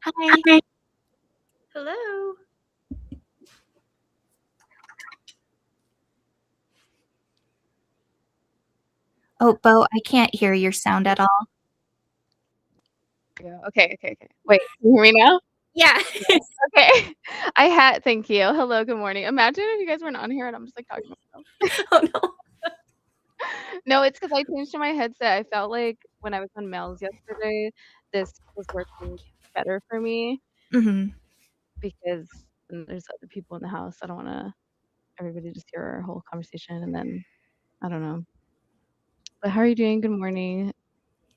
Hi. Hello. Oh, Bo, I can't hear your sound at all. Yeah. Okay. Wait, can you hear me now? Yeah. Okay. Thank you. Hello, good morning. Imagine if you guys weren't on here and I'm just like talking to myself. Oh no. No, it's because I changed to my headset. I felt like when I was on mails yesterday, this was working better for me Mhm. because there's other people in the house. I don't want everybody just hear our whole conversation and then I don't know. But how are you doing? Good morning.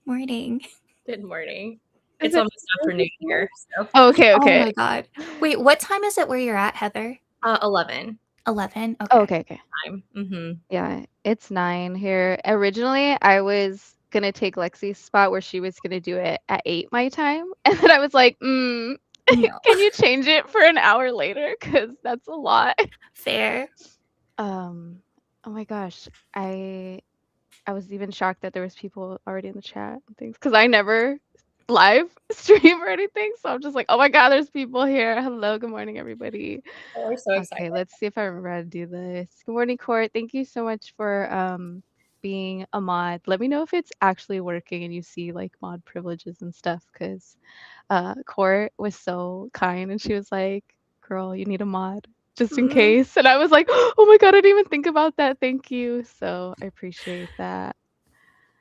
Morning. Good morning. Is It's it almost afternoon here, so Oh, okay, Oh okay. my god. Wait, what time is it where you're at, Heather? 11 11? Oh, Okay. okay. time. Mhm. Yeah, it's 9 here. Originally, I was gonna take Lexi's spot where she was gonna do it at 8 my time, and then I was like, No. can you change it for an hour later? Because that's a lot." Fair. Oh my gosh, I was even shocked that there was people already in the chat and things, because I never live stream or anything, so I'm just like, "Oh my god, there's people here. Hello, good morning, everybody." Oh, we're so excited. Okay, let's see if I remember how to do this. Good morning, Court. Thank you so much for being a mod. Let me know if it's actually working and you see like mod privileges and stuff, because Court was so kind and she was like, "Girl, you need a mod just in case." And I was like, "Oh my god, I didn't even think about that. Thank you." So I appreciate that.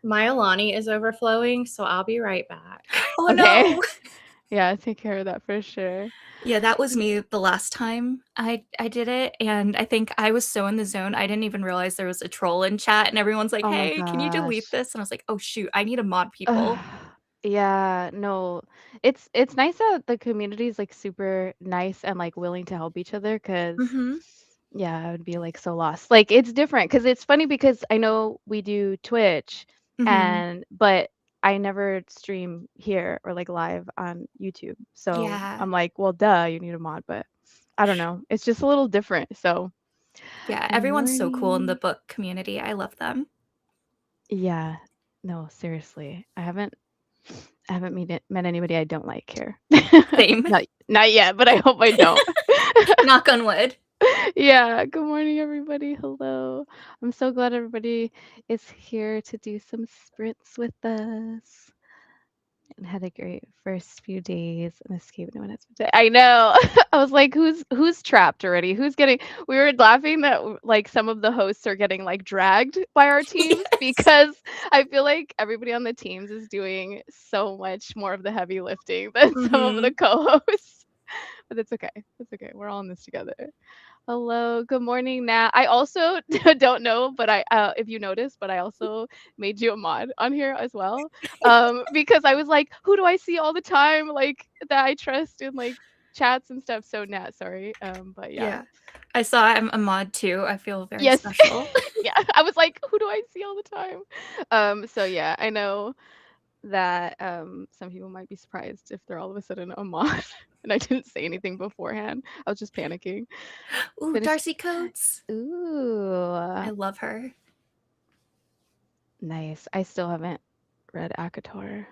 My Alani is overflowing, so I'll be right back. Oh Okay. no. Yeah, take care of that for sure. Yeah, that was me the last time I did it, and I think I was so in the zone, I didn't even realize there was a troll in chat, and everyone's like, Oh my "Hey, can you delete gosh. this?" And I was like, "Oh shoot, I need to mod Ugh, people." yeah, no. It's nice that the community is like super nice and like willing to help each other, because Mhm. yeah, I would be like so lost. Like it's different because it's funny because I know we do Twitch Mhm. but I never stream here or like live on YouTube. So Yeah. I'm like, well, duh, you need a mod, but I don't know. It's just a little different. So Yeah, good everyone's so cool in the morning. book community. I love them. Yeah, no, seriously. I haven't met anybody I don't like here. Same. Not yet, but I hope I don't. Knock on wood. Yeah, good morning, everybody. Hello. I'm so glad everybody is here to do some sprints with us and had a great first few days and escaped no one has been. I know. I was like, who's trapped already? Who's getting We were laughing that like some of the hosts are getting like dragged by our teams Yes. because I feel like everybody on the teams is doing so much more of the heavy lifting than some of the Mhm. co-hosts. But it's okay. It's okay. We're all in this together. Hello, good morning, Nat. I also don't know, but if you noticed, but I also made you a mod on here as well, because I was like, who do I see all the time, like that I trust in like chats and stuff. So Nat, sorry, but yeah, Yeah. I saw I'm a mod too. I feel very yes, special. yeah. I was like, who do I see all the time? So yeah, I know that some people might be surprised if they're all of a sudden a mod, and I didn't say anything beforehand. I was just panicking. Ooh, Finish. Darcy Coates. Ooh. I love her. Nice. I still haven't read Akator.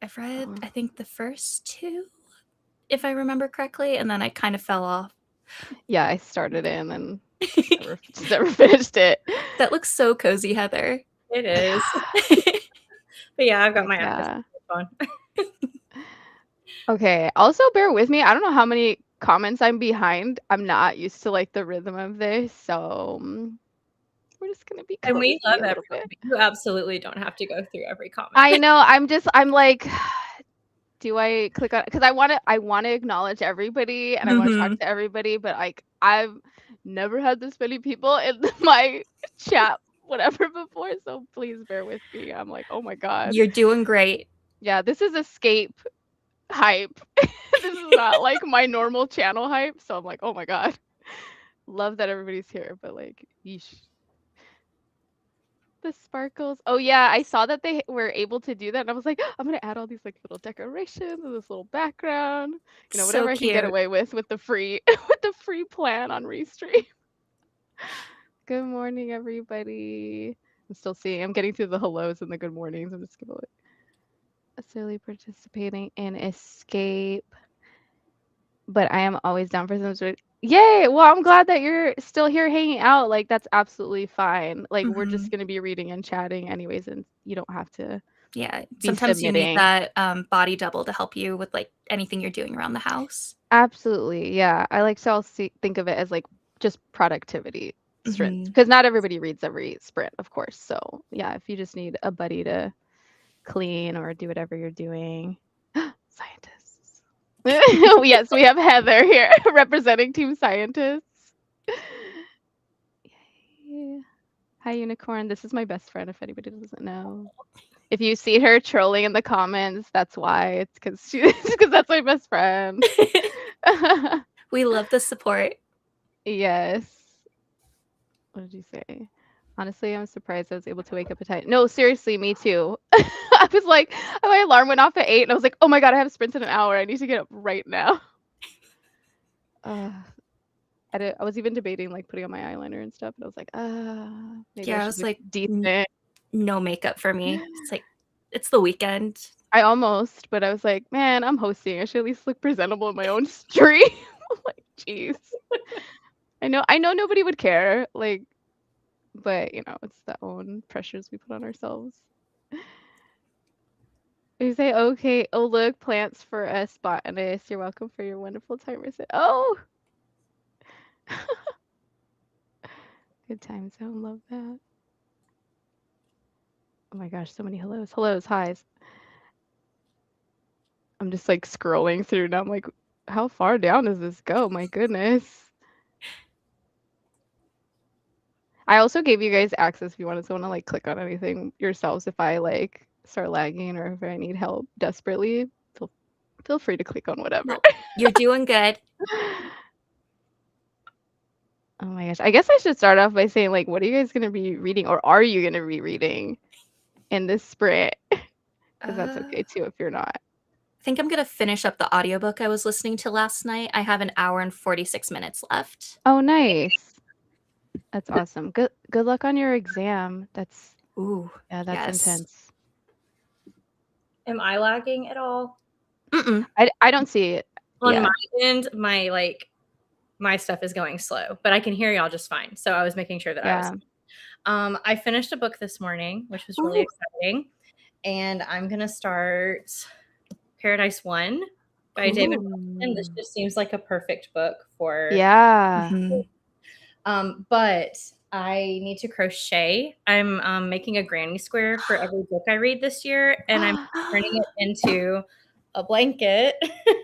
I've read, Oh. I think, the first two, if I remember correctly, and then I kind of fell off. Yeah, I started it and then just never finished it. That looks so cozy, Heather. It is. But yeah, I've got my episode Yeah. on. Okay. Also, bear with me. I don't know how many comments I'm behind. I'm not used to like the rhythm of this, so we're just gonna be And we cozy love a little everyone, bit. but you absolutely don't have to go through every comment. I know. I'm like, do I click on? Because I want to acknowledge everybody and I want to talk Mhm. to everybody, but like I've never had this many people in my chat whatever before, so please bear with me. I'm like, oh my god, You're doing great. yeah, this is escape hype. This is not like my normal channel hype, so I'm like, oh my god, love that everybody's here, but like, yeesh. The sparkles. Oh yeah, I saw that they were able to do that, and I was like, I'm gonna add all these like little decorations and this little background. So Whatever I can get cute. away with the free with the free plan on Restream. Good morning, everybody. I'm still seeing. I'm getting through the hellos and the good mornings. I'm just gonna necessarily participating in escape, but I am always down for some sort of. Yay! Well, I'm glad that you're still here hanging out. Like, that's absolutely fine. Like, we're just Mhm. gonna be reading and chatting anyways, and you don't have to Yeah, be sometimes you need submitting. that, body double to help you with, like, anything you're doing around the house. Absolutely, yeah. I like to also think of it as like just productivity sprints Mhm. because not everybody reads every sprint, of course. So yeah, if you just need a buddy to clean or do whatever you're doing. Scientists. Yes, we have Heather here representing Team Scientists. Yay. Hi, Unicorn. This is my best friend, if anybody doesn't know. If you see her trolling in the comments, that's why. It's because that's my best friend. We love the support. Yes. What did you say? Honestly, I'm surprised I was able to wake up at time. No, seriously, me too. I was like, my alarm went off at 8, and I was like, oh my god, I have sprints in an hour. I need to get up right now. I was even debating like putting on my eyeliner and stuff, and I was like, maybe I Yeah, I should was look like, decent. no makeup for me. It's like, it's the weekend. I almost, but I was like, man, I'm hosting. I should at least look presentable in my own stream. I'm like, jeez. I know nobody would care, like, but it's the own pressures we put on ourselves. You say, okay, oh look, plants for us botanists. You're welcome for your wonderful time. I said, oh, good time zone. Love that. Oh my gosh, so many hellos, highs. I'm just like scrolling through now. I'm like, how far down does this go? My goodness. I also gave you guys access if you wanted to like click on anything yourselves if I like start lagging or if I need help desperately. Feel free to click on whatever. No, you're doing good. Oh my gosh. I guess I should start off by saying like, what are you guys gonna be reading, or are you gonna be reading in this sprint? Because that's okay too if you're not. I think I'm gonna finish up the audiobook I was listening to last night. I have an hour and 46 minutes left. Oh, nice. That's awesome. Good luck on your exam. That's Ooh, that's yes. intense. Am I lagging at all? Mm-mm. I don't see it. On Yeah. my end, my stuff is going slow, but I can hear y'all just fine. So I was making sure that I was. I finished a book this morning, which was really exciting, and I'm gonna start Paradise 1 by David Wilson. This just seems like a perfect book for Yeah. but I need to crochet. I'm making a granny square for every book I read this year, and I'm turning it into a blanket.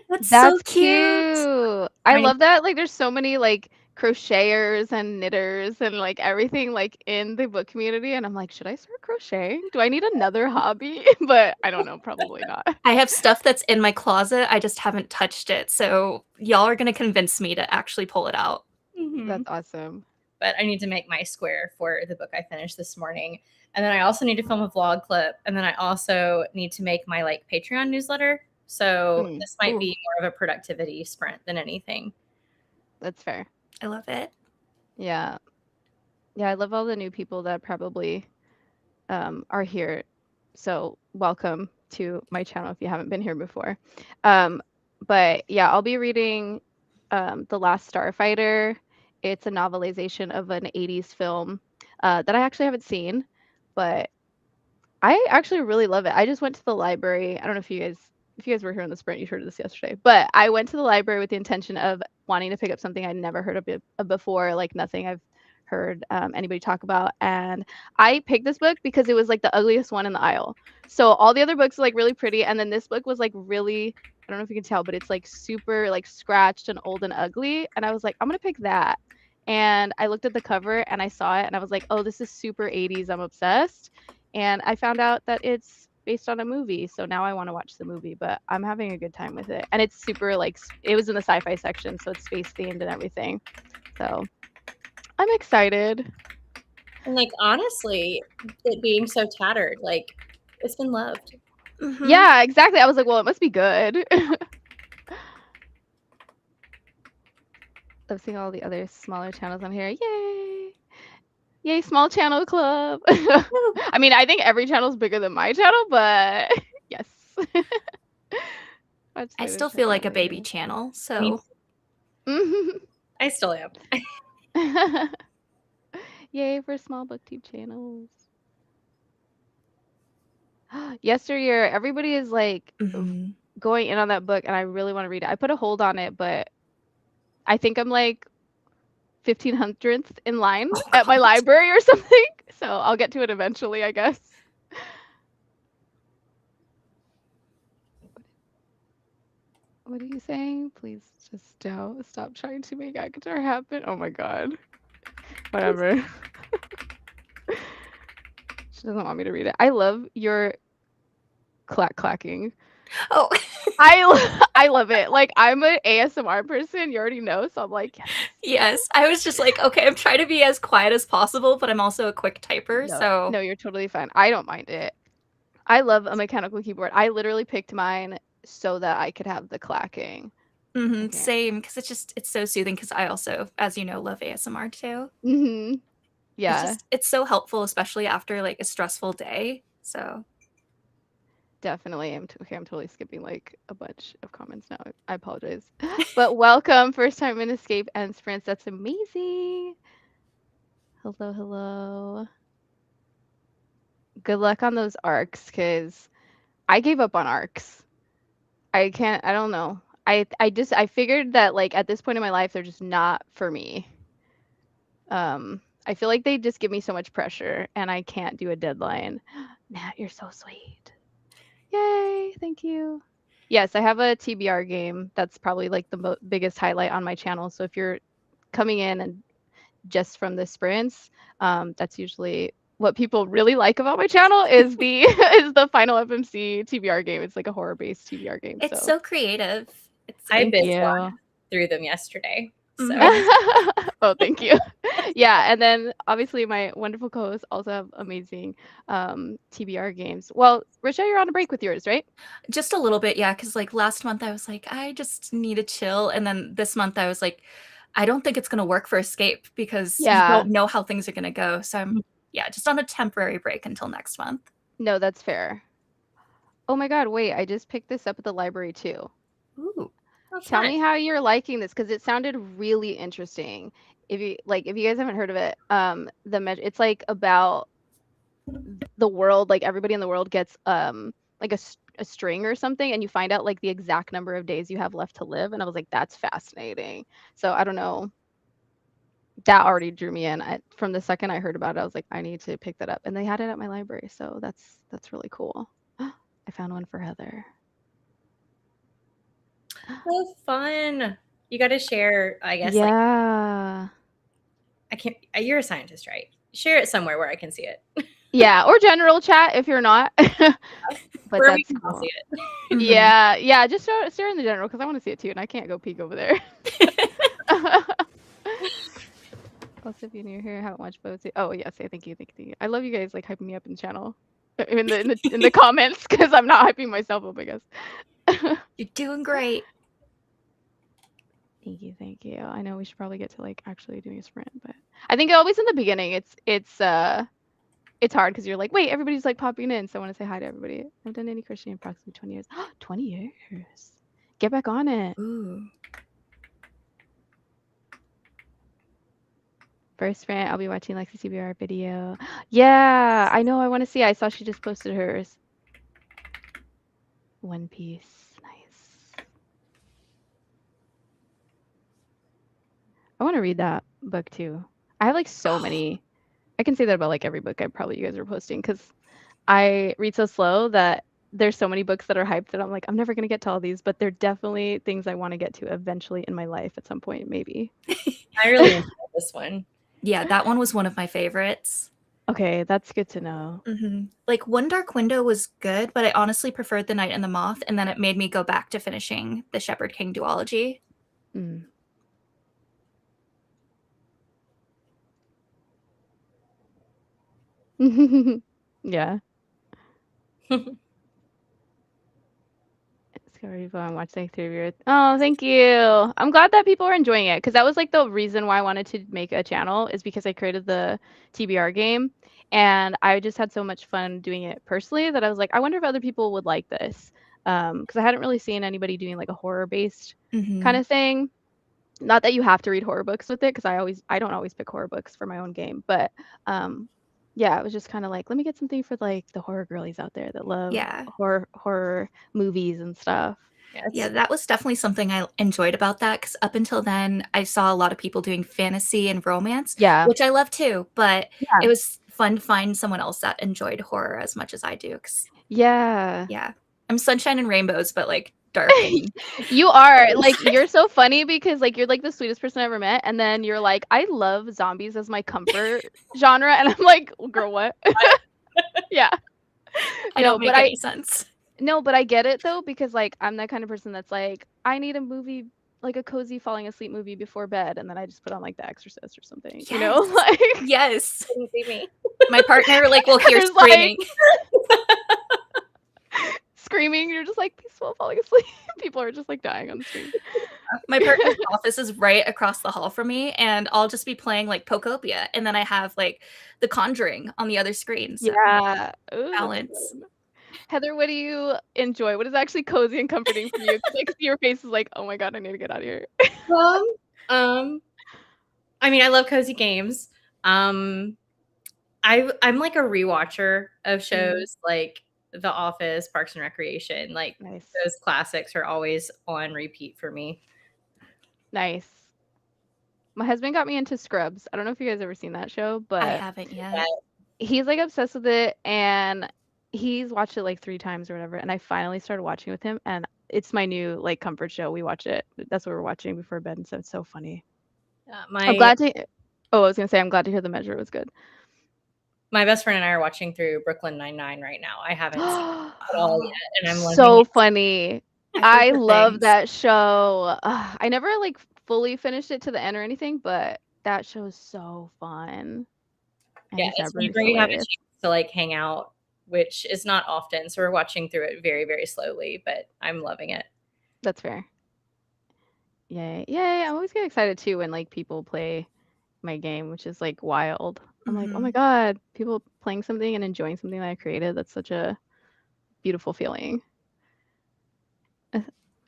That's so That's cute. cute. I love that. Like, there's so many like crocheters and knitters and like everything like in the book community, and I'm like, should I start crocheting? Do I need another hobby? But I don't know, probably not. I have stuff that's in my closet. I just haven't touched it. So y'all are gonna convince me to actually pull it out. That's awesome. But I need to make my square for the book I finished this morning. And then I also need to film a vlog clip. And then I also need to make my like Patreon newsletter. So this might be more of a productivity sprint than anything. That's fair. I love it. Yeah. Yeah, I love all the new people that probably are here. So welcome to my channel if you haven't been here before. But yeah, I'll be reading The Last Starfighter. It's a novelization of an 80s film that I actually haven't seen, but I actually really love it. I just went to the library. I don't know if you guys were here on the sprint, you heard of this yesterday, but I went to the library with the intention of wanting to pick up something I'd never heard of before, like nothing I've heard anybody talk about. And I picked this book because it was like the ugliest one in the aisle. So all the other books were like really pretty, and then this book was like really, I don't know if you can tell, but it's like super like scratched and old and ugly. And I was like, I'm gonna pick that. And I looked at the cover and I saw it and I was like, oh, this is super 80s. I'm obsessed. And I found out that it's based on a movie, so now I want to watch the movie, but I'm having a good time with it. And it's super like, it was in the sci-fi section, so it's space themed and everything. So I'm excited. And like honestly, it being so tattered, like it's been loved. Yeah, exactly. I was like, well, it must be good. Love seeing all the other smaller channels on here. Yay! Yay, small channel club. I mean, I think every channel is bigger than my channel, but yes. I still feel like a baby channel, so. I still am. Yay for small booktube channels. Yesteryear, everybody is like going in on that book, and I really want to read it. I put a hold on it, but I think I'm like 1500th in line at my library or something. So I'll get to it eventually, I guess. What are you saying? Please just stop trying to make Akatar happen. Oh my god. Whatever. She doesn't want me to read it. I love your clacking. Oh. I love it. Like, I'm an ASMR person. You already know, so I'm like, yes. Yes. I was just like, okay, I'm trying to be as quiet as possible, but I'm also a quick typer, so. No, you're totally fine. I don't mind it. I love a mechanical keyboard. I literally picked mine so that I could have the clacking. Same, because it's so soothing, because I also, as you know, love ASMR too. Yeah. It's so helpful, especially after like a stressful day, so. Definitely. I'm totally skipping like a bunch of comments now. I apologize. But welcome, first time in Escape and Sprints. That's amazing. Hello, hello. Good luck on those arcs, because I gave up on arcs. I don't know. I figured that like at this point in my life, they're just not for me. I feel like they just give me so much pressure, and I can't do a deadline. Nat, you're so sweet. Yay, thank you. Yes, I have a TBR game. That's probably like the biggest highlight on my channel. So if you're coming in and just from the sprints, that's usually what people really like about my channel is the is the final FMC TBR game. It's like a horror-based TBR game. It's so creative. I binge through them yesterday. So. Oh, thank you. Yeah, and then obviously my wonderful co-hosts also have amazing TBR games. Well, Risha, you're on a break with yours, right? Just a little bit, yeah, because like last month I was like, I just need to chill, and then this month I was like, I don't think it's gonna work for Escape, because you don't know how things are gonna go. So I'm just on a temporary break until next month. No, that's fair. Oh my god, wait, I just picked this up at the library too. Ooh. Tell me how you're liking this, because it sounded really interesting. If you guys haven't heard of it, it's like about the world, like everybody in the world gets like a string or something, and you find out like the exact number of days you have left to live, and I was like, that's fascinating. So I don't know, that already drew me in. From the second I heard about it, I was like, I need to pick that up, and they had it at my library, so that's really cool. I found one for Heather. So fun. You got to share, I guess. Yeah. I can't. You're a scientist, right? Share it somewhere where I can see it. Yeah, or general chat if you're not. But where that's we can cool. see it. Yeah. Just share in the general, because I want to see it too, and I can't go peek over there. Also, if you're new here, haven't watched both. Oh yeah, say thank you. I love you guys like hyping me up in the channel, in the comments, because I'm not hyping myself up, I guess. You're doing great. Thank you. I know we should probably get to like actually doing a sprint, but I think always in the beginning it's hard, because you're like, wait, everybody's like popping in, so I want to say hi to everybody. I've done any Christian in approximately 20 years. 20 years. Get back on it. Ooh. First sprint, I'll be watching Lexi CBR video. Yeah, I know. I want to see. I saw she just posted hers. One Piece. Nice. I want to read that book too. I have like so many. I can say that about like every book you guys are posting, because I read so slow that there's so many books that are hyped that I'm like, I'm never going to get to all these, but they're definitely things I want to get to eventually in my life at some point, maybe. I really enjoyed this one. Yeah, that one was one of my favorites. Okay, that's good to know. Like One Dark Window was good, but I honestly preferred The Night and the Moth, and then it made me go back to finishing the Shepherd King duology. Yeah. Discovery Bow and watch like 3 of your. Oh, thank you. I'm glad that people are enjoying it, because that was like the reason why I wanted to make a channel, is because I created the TBR game, And I just had so much fun doing it personally that I was like, I wonder if other people would like this. Because I hadn't really seen anybody doing like a horror-based kind of thing. Not that you have to read horror books with it, because I don't always pick horror books for my own game. But yeah, it was just kind of like, let me get something for like the horror girlies out there that love horror movies and stuff. Yeah, that was definitely something I enjoyed about that, because up until then, I saw a lot of people doing fantasy and romance, which I love too, but it was fun to find someone else that enjoyed horror as much as I do. Yeah. I'm sunshine and rainbows, but like dark and you are like, you're so funny because like you're like the sweetest person I ever met, and then you're like, I love zombies as my comfort genre, and I'm like, girl, what? Yeah. I don't make any sense. No, but I get it though, because like I'm that kind of person that's like, I need a movie, like a cozy falling asleep movie before bed, and then I just put on like The Exorcist or something. Yes. You know, like yes. My partner like will hear screaming. Screaming, you're just like peaceful falling asleep. People are just like dying on the screen. My partner's office is right across the hall from me, and I'll just be playing like Pocopia, and then I have like The Conjuring on the other screen. So balance. Heather, what do you enjoy? What is actually cozy and comforting for you? Because I can see your face is like, oh my god, I need to get out of here. I mean, I love cozy games. I'm like a rewatcher of shows like The Office, Parks and Recreation. Like those classics are always on repeat for me. Nice. My husband got me into Scrubs. I don't know if you guys ever seen that show, but I haven't yet. He's like obsessed with it, and he's watched it like 3 times or whatever. And I finally started watching with him, and it's my new like comfort show. We watch it. That's what we're watching before bed, and so it's so funny. I'm glad to. Oh, I was gonna say I'm glad to hear The Measure was good. My best friend and I are watching through Brooklyn Nine-Nine right now. I haven't seen it at all yet, and I'm so funny. I love that show. I never like fully finished it to the end or anything, but that show is so fun. And yeah, it's whenever you have a chance to like hang out, which is not often. So we're watching through it very, very slowly, but I'm loving it. That's fair. Yay. Yay. I always get excited too when like people play my game, which is like wild. I'm like, oh my god, people playing something and enjoying something that I created. That's such a beautiful feeling.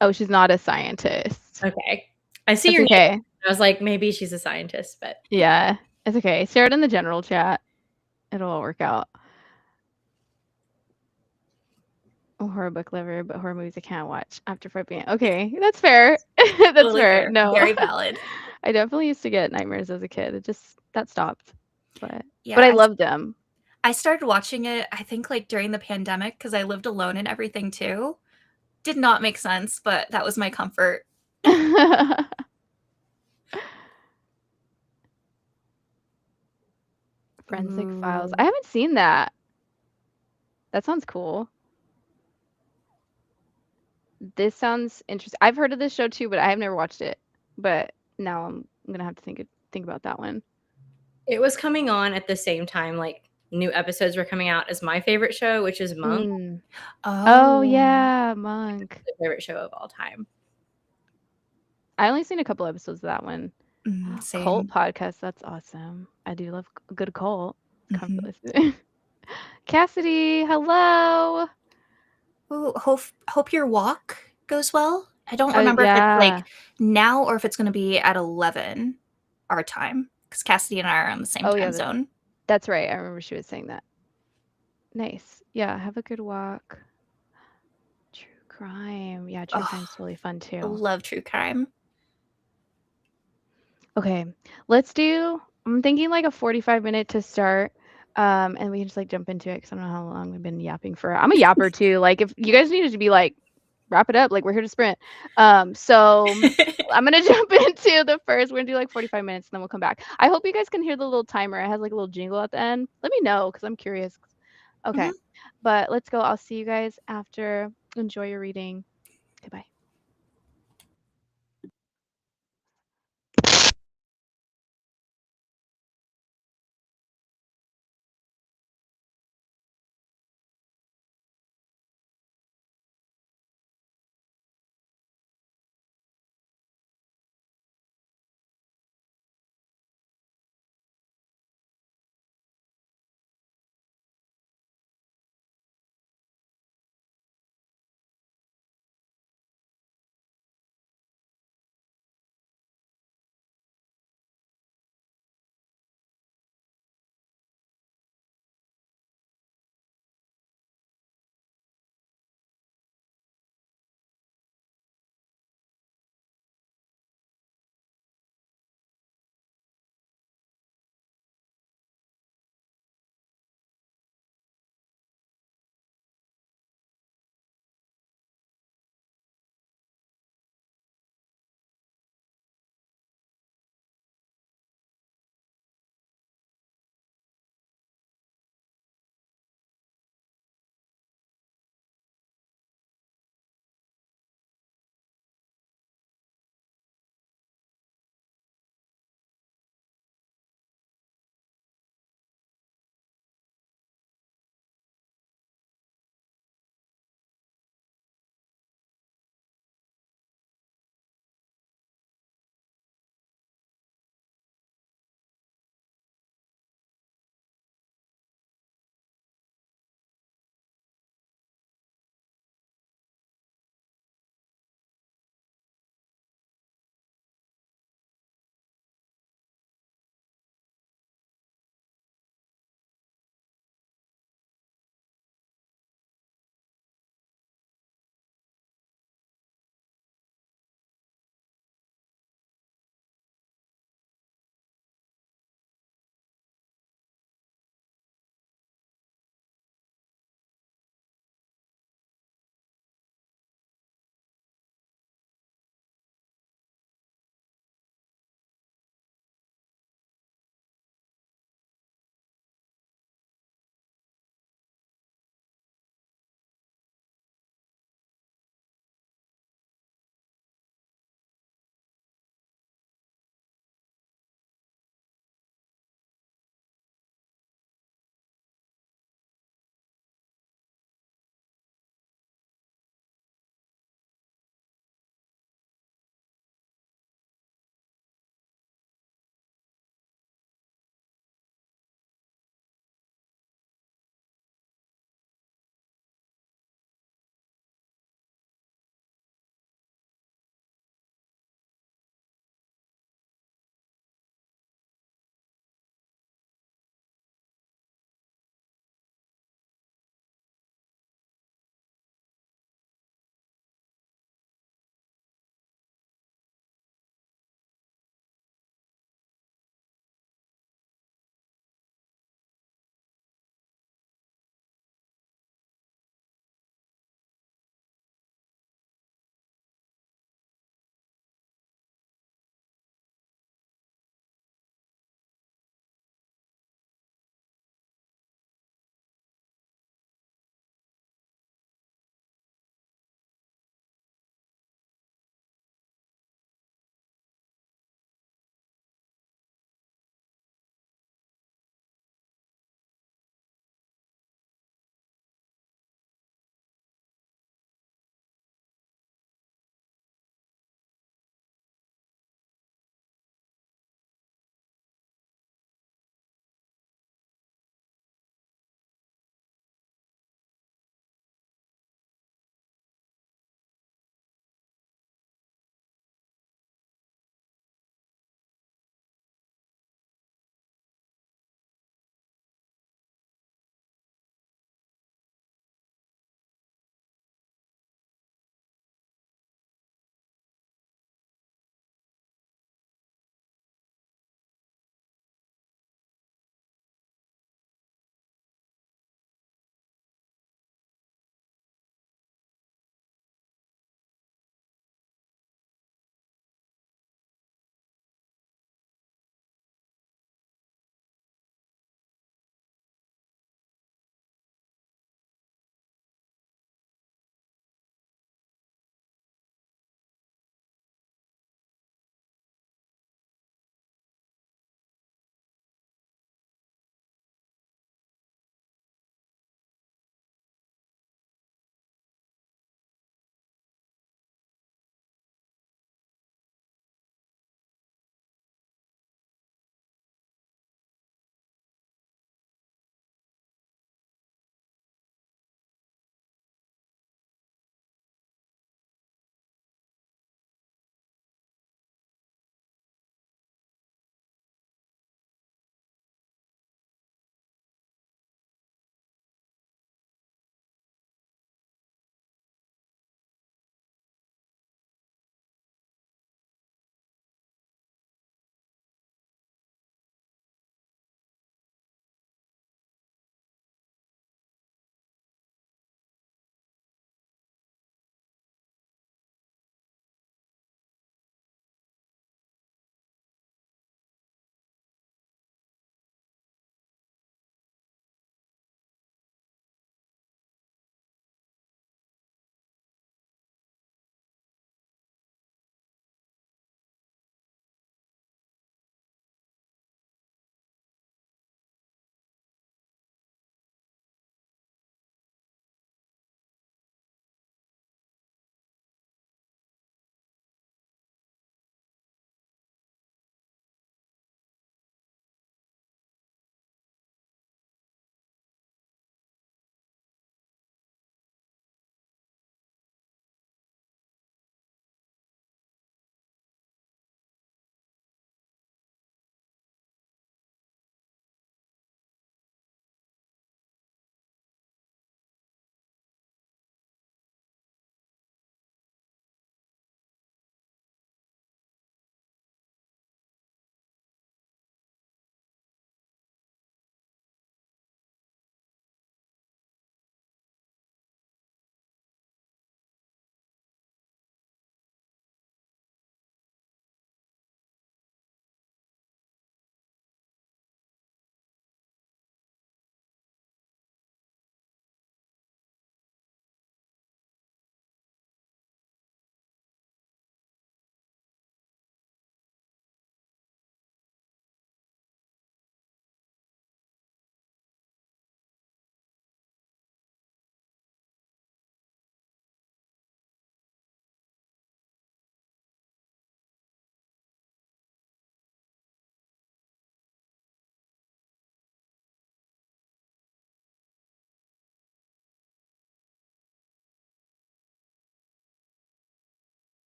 Oh, she's not a scientist. Okay. I see your name. I was like, maybe she's a scientist, but yeah, it's okay. Share it in the general chat. It'll all work out. A horror book lover, but horror movies I can't watch after 5 p.m. Okay, that's fair. That's totally fair. No, very valid. I definitely used to get nightmares as a kid. It just that stopped, but I loved them. I started watching it, I think, like during the pandemic because I lived alone and everything too. Did not make sense, but that was my comfort. Forensic Files. I haven't seen that. That sounds cool. This sounds interesting. I've heard of this show too, but I have never watched it. But now I'm gonna have to think about that one. It was coming on at the same time, like new episodes were coming out as my favorite show, which is Monk. Oh yeah, Monk. My favorite show of all time. I only seen a couple episodes of that one. Cult podcast. That's awesome. I do love a good cult. Cassidy, hello. Ooh, hope your walk goes well. I don't remember if it's like now or if it's going to be at 11 our time, because Cassidy and I are on the same time zone. That's right. I remember she was saying that. Nice. Yeah, have a good walk. True crime. Yeah, true crime's totally fun too. I love true crime. Okay, I'm thinking like a 45-minute to start. And we can just like jump into it because I don't know how long we've been yapping for. I'm a yapper too. Like if you guys needed to be like, wrap it up, like we're here to sprint. So I'm gonna jump into the first. We're gonna do like 45 minutes and then we'll come back. I hope you guys can hear the little timer. It has like a little jingle at the end. Let me know because I'm curious. Okay, but let's go. I'll see you guys after. Enjoy your reading. Goodbye.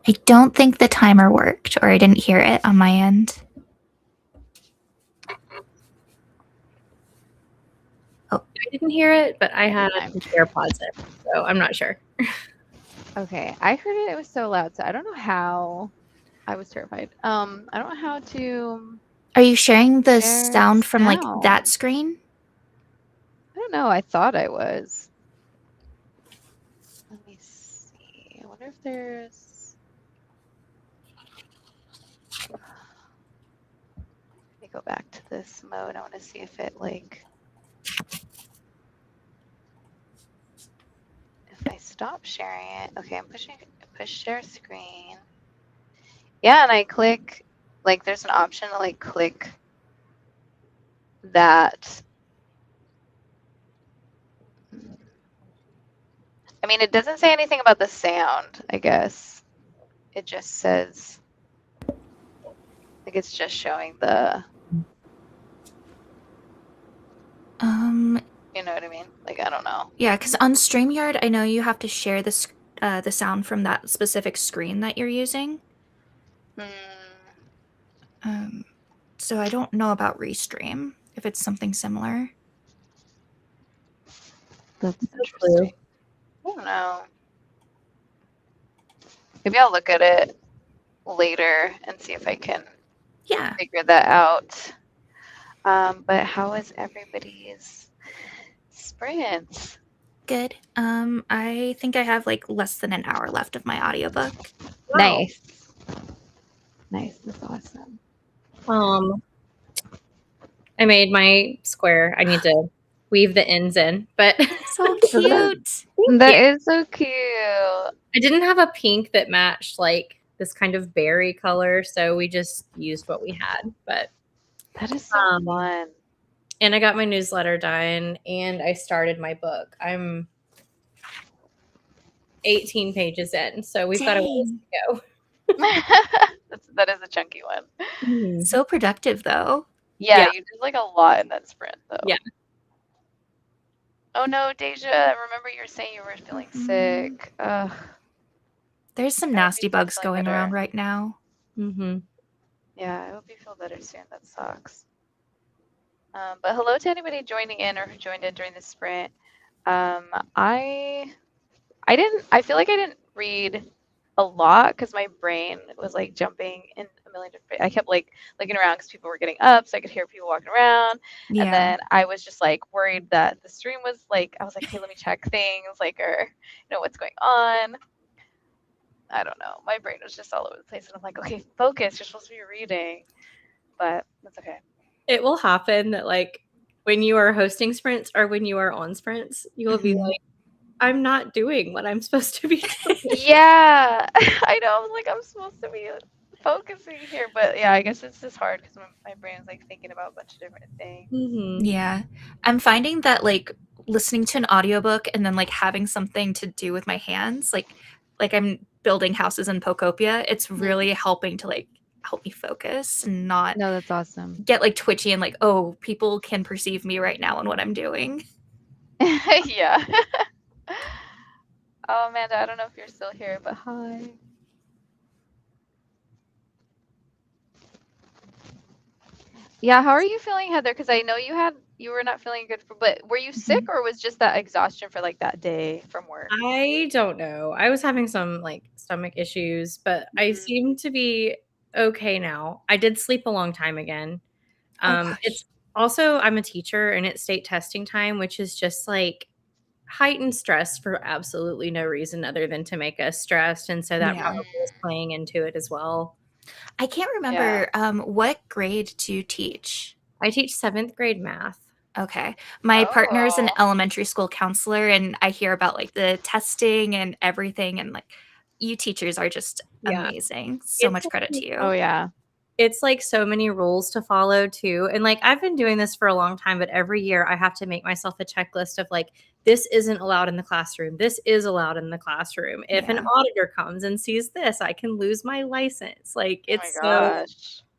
I don't think the timer worked, or I didn't hear it on my end. Oh, I didn't hear it, but I had AirPods in, so I'm not sure. Okay, I heard it. It was so loud, so I don't know how. I was terrified. I don't know how to. Are you sharing the sound from like that screen? I don't know. I thought I was. Let me see. I wonder if there's. Let me go back to this mode. I want to see if it like. If I stop sharing it. Okay, I'm push share screen. Yeah, and I click. Like, there's an option to like click that. I mean, it doesn't say anything about the sound, I guess. It just says, like, it's just showing the, you know what I mean? Like, I don't know. Yeah, because on StreamYard, I know you have to share the sound from that specific screen that you're using. So I don't know about Restream, if it's something similar. That's interesting. I don't know. Maybe I'll look at it later and see if I can figure that out. But how is everybody's sprint? Good. I think I have like less than an hour left of my audiobook. Wow. Nice. Nice. That's awesome. I made my square. I need to weave the ends in, but so cute. That is so cute. I didn't have a pink that matched like this kind of berry color, so we just used what we had. But that is so fun. And I got my newsletter done, and I started my book. I'm 18 pages in, so we've got a ways to go. That is a chunky one. So productive, though. Yeah, you did like a lot in that sprint, though. Yeah. Oh no, Deja! Remember you were saying you were feeling sick. Ugh. There's some nasty bugs going around right now. Yeah, I hope you feel better soon. That sucks. But hello to anybody joining in or who joined in during the sprint. I feel like I didn't read a lot because my brain was like jumping in a million different. I kept like looking around because people were getting up, so I could hear people walking around. Yeah. And then I was just like worried that the stream was like, I was like, hey, let me check things, like, or you know what's going on. I don't know. My brain was just all over the place, and I'm like, okay, focus. You're supposed to be reading, but that's okay. It will happen that like when you are hosting sprints or when you are on sprints, you will be like, I'm not doing what I'm supposed to be doing. Yeah, I know. I was like, I'm supposed to be focusing here, but yeah, I guess it's just hard because my brain's like thinking about a bunch of different things. Yeah, I'm finding that like listening to an audiobook and then like having something to do with my hands, like I'm building houses in Pocopia, it's really helping to like help me focus and not that's awesome. Get like twitchy and like, oh, people can perceive me right now and what I'm doing. Yeah. Oh, Amanda, I don't know if you're still here, but hi. Yeah, how are you feeling, Heather? Because I know you were not feeling good, but were you sick or was just that exhaustion for like that day from work? I don't know. I was having some like stomach issues, but I seem to be okay now. I did sleep a long time again. It's also, I'm a teacher and it's state testing time, which is just like heightened stress for absolutely no reason other than to make us stressed. And so that probably is playing into it as well. I can't remember what grade do you teach? I teach 7th grade math. Okay. My partner is an elementary school counselor, and I hear about like the testing and everything, and like you teachers are just amazing. So much credit to you. Oh yeah. It's like so many rules to follow too. And like I've been doing this for a long time, but every year I have to make myself a checklist of like, this isn't allowed in the classroom. This is allowed in the classroom. If an auditor comes and sees this, I can lose my license. Like it's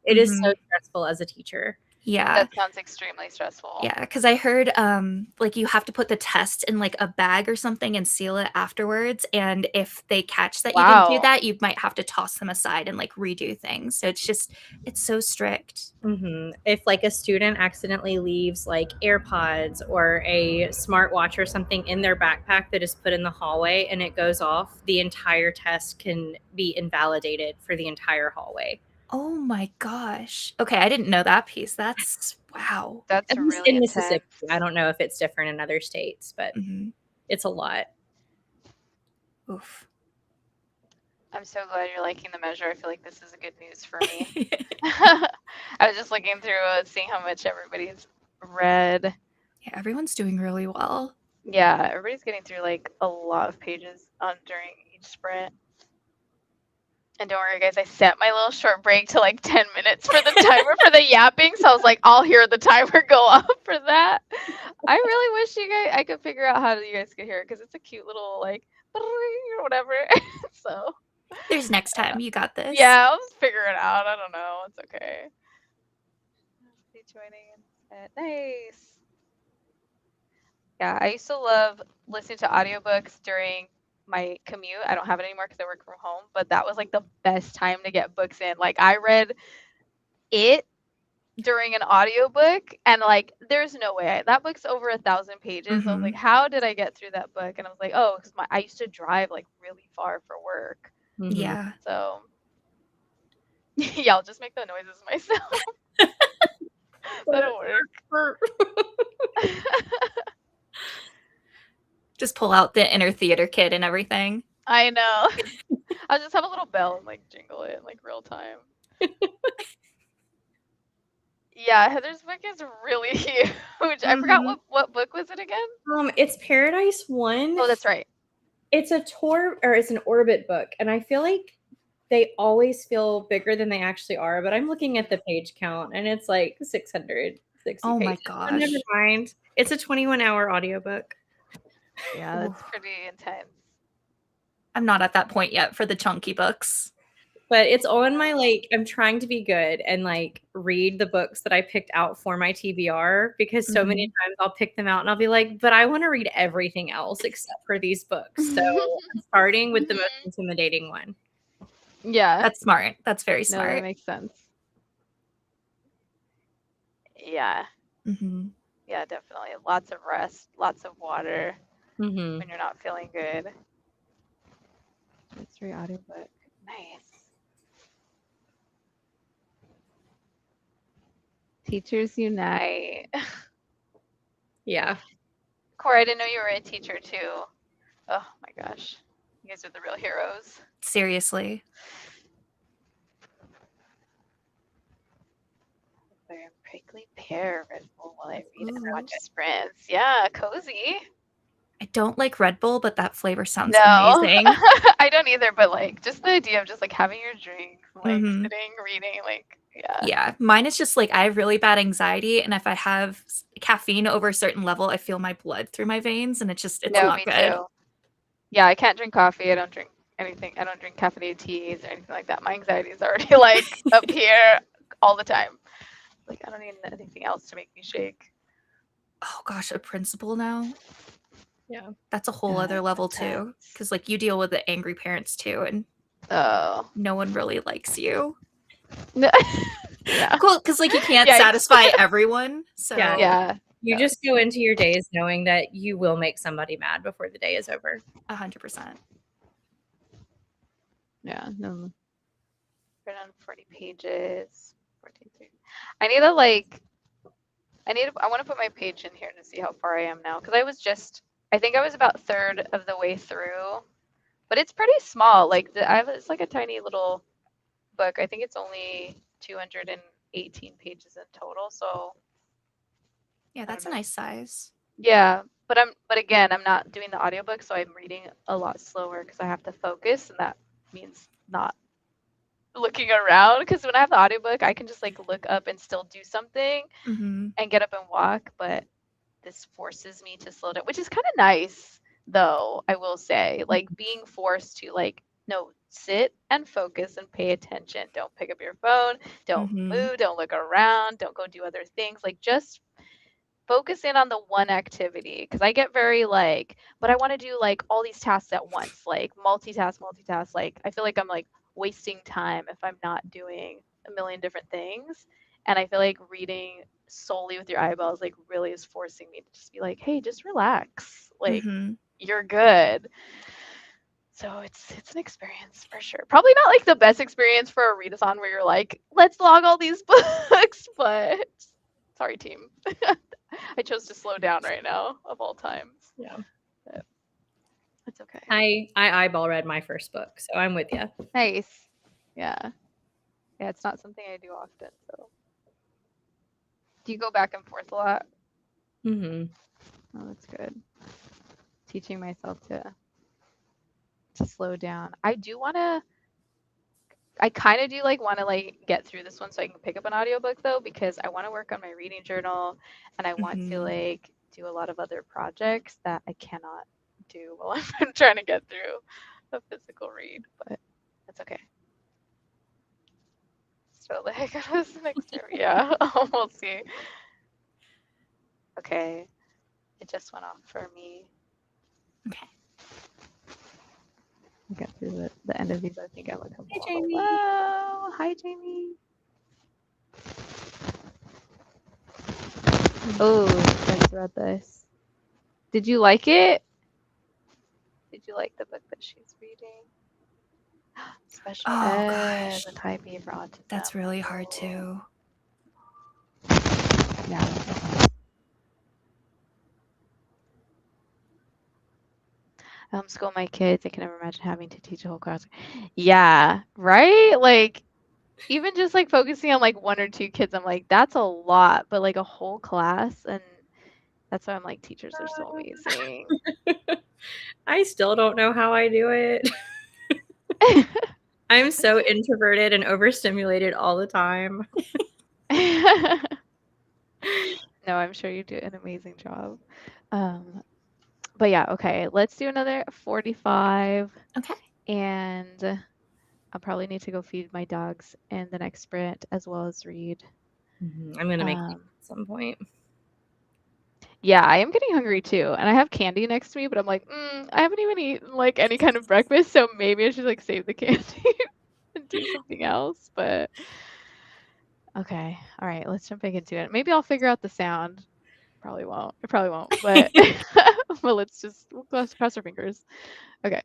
it is so stressful as a teacher. Yeah. That sounds extremely stressful. Yeah, because I heard like you have to put the test in like a bag or something and seal it afterwards. And if they catch that you didn't do that, you might have to toss them aside and like redo things. So it's so strict. If like a student accidentally leaves like AirPods or a smartwatch or something in their backpack that is put in the hallway and it goes off, the entire test can be invalidated for the entire hallway. Oh my gosh. Okay, I didn't know that piece. That's wow. That's At least really in intense. Mississippi. I don't know if it's different in other states, but it's a lot. Oof. I'm so glad you're liking the measure. I feel like this is a good news for me. I was just looking through seeing how much everybody's read. Yeah, everyone's doing really well. Yeah, everybody's getting through like a lot of pages during each sprint. And don't worry, guys, I set my little short break to like 10 minutes for the timer for the yapping. So I was like, I'll hear the timer go up for that. I really wish I could figure out how you guys could hear it because it's a cute little like or whatever. So there's next time. You got this. Yeah, I'll just figure it out. I don't know. It's okay. Nice. Yeah, I used to love listening to audiobooks during my commute. I don't have it anymore because I work from home, but that was like the best time to get books in. Like I read it during an audiobook and like there's no way. That book's over 1,000 pages. I was like, how did I get through that book? And I was like, oh, because I used to drive like really far for work. Yeah. So yeah, I'll just make the noises myself. That'll work. Just pull out the inner theater kid and everything. I know. I'll just have a little bell and like jingle it in like real time. Yeah, Heather's book is really huge. I forgot what book was it again? It's Paradise 1. Oh, that's right. It's it's an orbit book, and I feel like they always feel bigger than they actually are, but I'm looking at the page count and it's like 660 oh pages. My gosh. So never mind. It's a 21-hour audiobook. Yeah, that's pretty intense. I'm not at that point yet for the chunky books. But it's on my I'm trying to be good and like read the books that I picked out for my TBR because so many times I'll pick them out and I'll be like, but I want to read everything else except for these books. So I'm starting with the most intimidating one. Yeah. That's smart. That's very smart. No, that makes sense. Yeah. Yeah, definitely. Lots of rest, lots of water when you're not feeling good. Mystery audiobook. Nice. Teachers Unite. Yeah. Corey, I didn't know you were a teacher too. Oh my gosh. You guys are the real heroes. Seriously. Prickly pear Red Bull while I read and watch sprints. Yeah, cozy. I don't like Red Bull, but that flavor sounds amazing. I don't either, but like just the idea of just like having your drink, like sitting, reading, like yeah. Mine is just like I have really bad anxiety, and if I have caffeine over a certain level, I feel my blood through my veins, and it's not good. Too. Yeah, I can't drink coffee. I don't drink anything. I don't drink caffeinated teas or anything like that. My anxiety is already like up here all the time. Like I don't need anything else to make me shake. Oh gosh, a principal now. Yeah, that's a whole other level too, because like you deal with the angry parents too, and no one really likes you. No. Yeah. Cool, because like you can't satisfy everyone. So yeah. You just go into your days knowing that you will make somebody mad before the day is over. 100%. Yeah. No. We're on 40 pages. 14. I need to I want to put my page in here to see how far I am now, because I think I was about third of the way through, but it's pretty small. Like it's like a tiny little book. I think it's only 218 pages in total. So yeah, that's a nice size. Yeah, but again, I'm not doing the audiobook, so I'm reading a lot slower because I have to focus, and that means not looking around, because when I have the audiobook I can just like look up and still do something and get up and walk, but this forces me to slow down, which is kind of nice though, I will say. Like being forced to like No, sit and focus and pay attention. Don't pick up your phone. Don't Mhm. move. Don't look around. Don't go do other things. Like, just focus in on the one activity. Because I get very like, but I want to do like all these tasks at once, like multitask, multitask. Like, I feel like I'm like wasting time if I'm not doing a million different things. And I feel like reading solely with your eyeballs like really is forcing me to just be like, hey, just relax. Like, Mhm. you're good. So it's an experience for sure. Probably not like the best experience for a readathon where you're like, let's log all these books, but sorry, team. I chose to slow down right now of all times. Yeah. But it's okay. I eyeball read my first book, so I'm with you. Nice. Yeah. Yeah, it's not something I do often, so. Do you go back and forth a lot? Mm-hmm. Oh, that's good. Teaching myself to slow down. I kind of do like want to like get through this one so I can pick up an audiobook though, because I want to work on my reading journal and I want to Mhm. like do a lot of other projects that I cannot do while I'm trying to get through a physical read, but that's okay. So the heck out of this next year. Yeah, we'll see. Okay, it just went off for me. Okay. We'll get through the end of these. I think I have a couple. Hey, Jamie. Hello. Hi, Jamie. Oh, I just read this. Did you like it? Did you like the book that she's reading? Special Oh ed gosh. with high B for autism. That's really hard too. Yeah. I homeschool my kids. I can never imagine having to teach a whole class. Yeah, right? Like, even just like focusing on like one or two kids, I'm like, that's a lot, but like a whole class. And that's why I'm like, teachers are so amazing. I still don't know how I do it. I'm so introverted and overstimulated all the time. No, I'm sure you do an amazing job. But yeah, okay, let's do another 45. Okay. And I'll probably need to go feed my dogs in the next sprint as well as read. Mm-hmm. I'm going to make it at some point. Yeah, I am getting hungry too. And I have candy next to me, but I'm like, I haven't even eaten like any kind of breakfast, so maybe I should like save the candy and do something else. But okay, all right, let's jump back into it. Maybe I'll figure out the sound. Probably won't. I probably won't, but but we'll cross our fingers. Okay.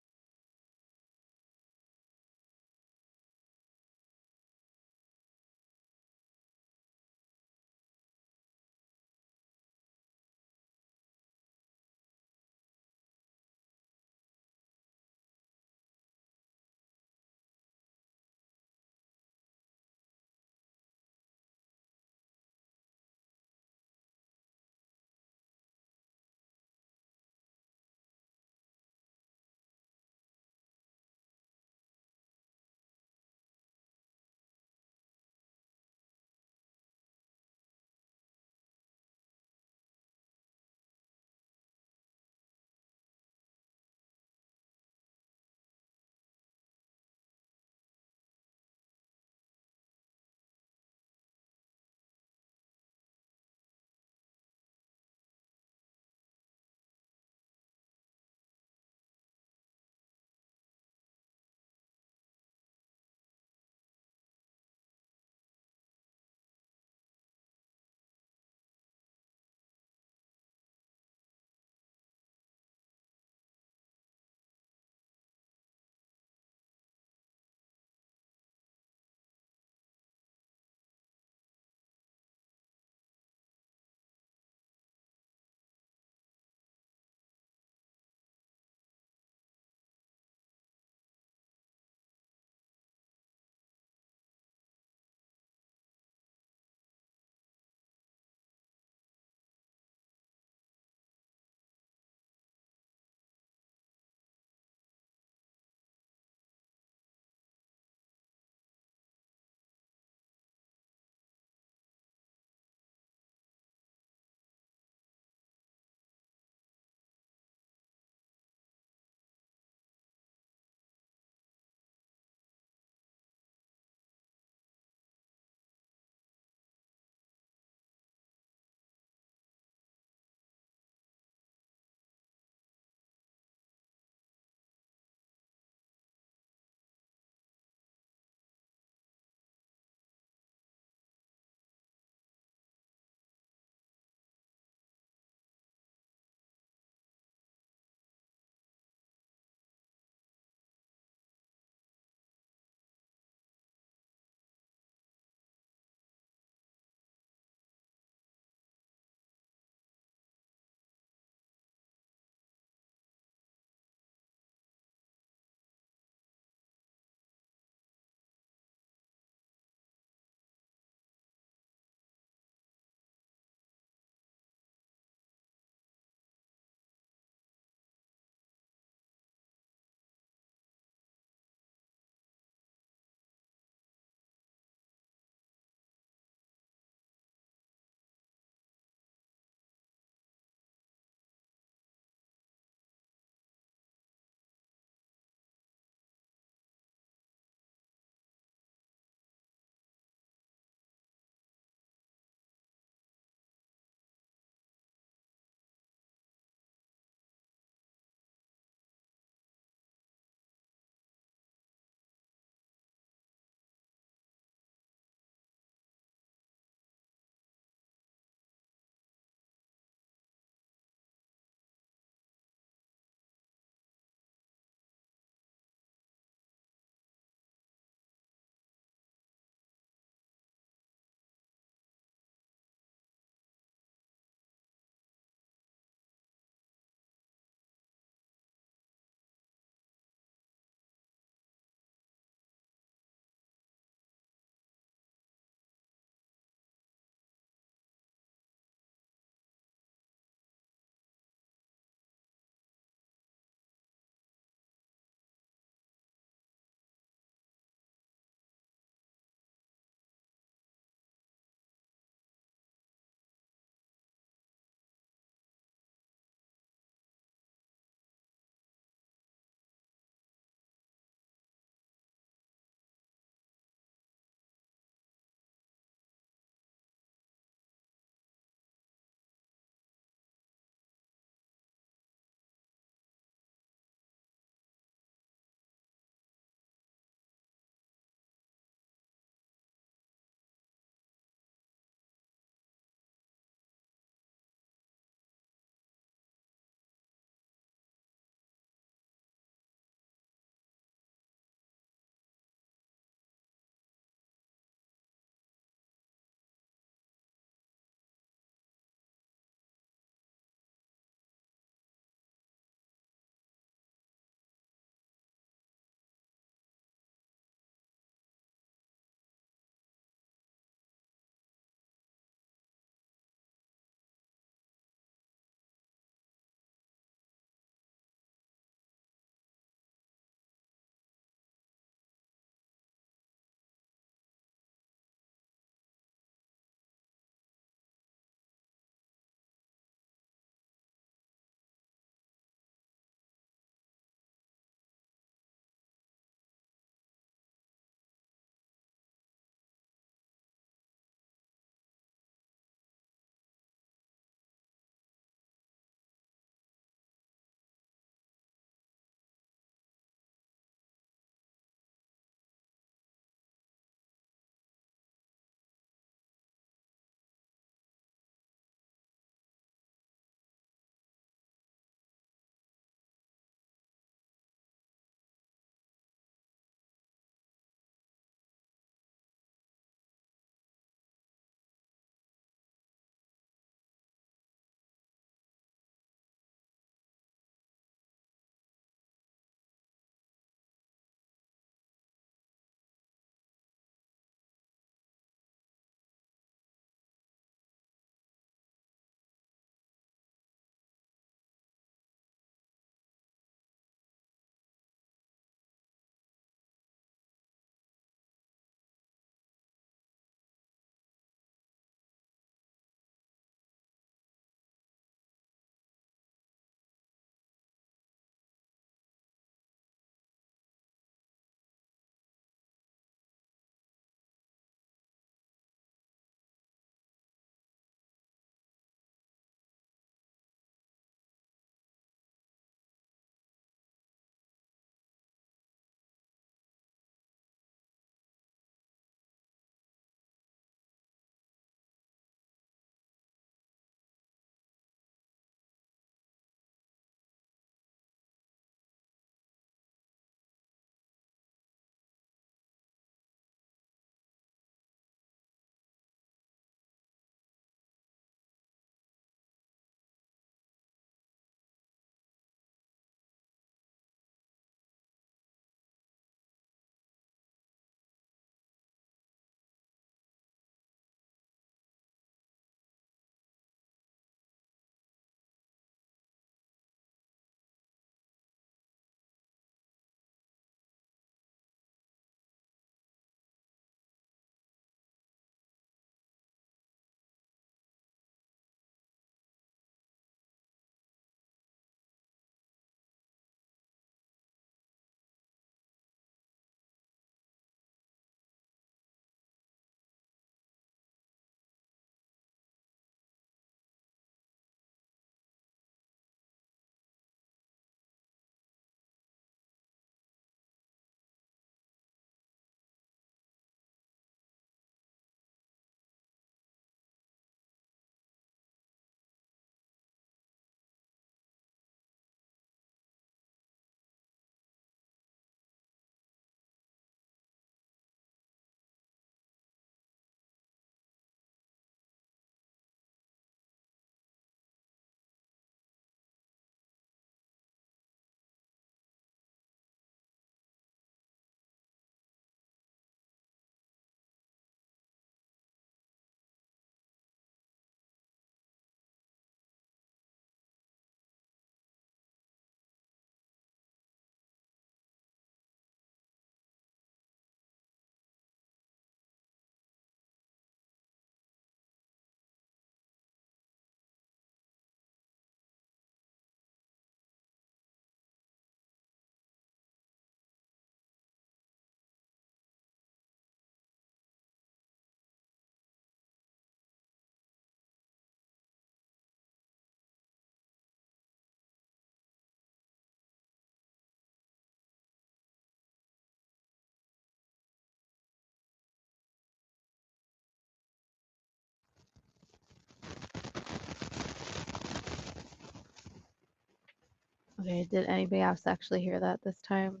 Okay, did anybody else actually hear that this time?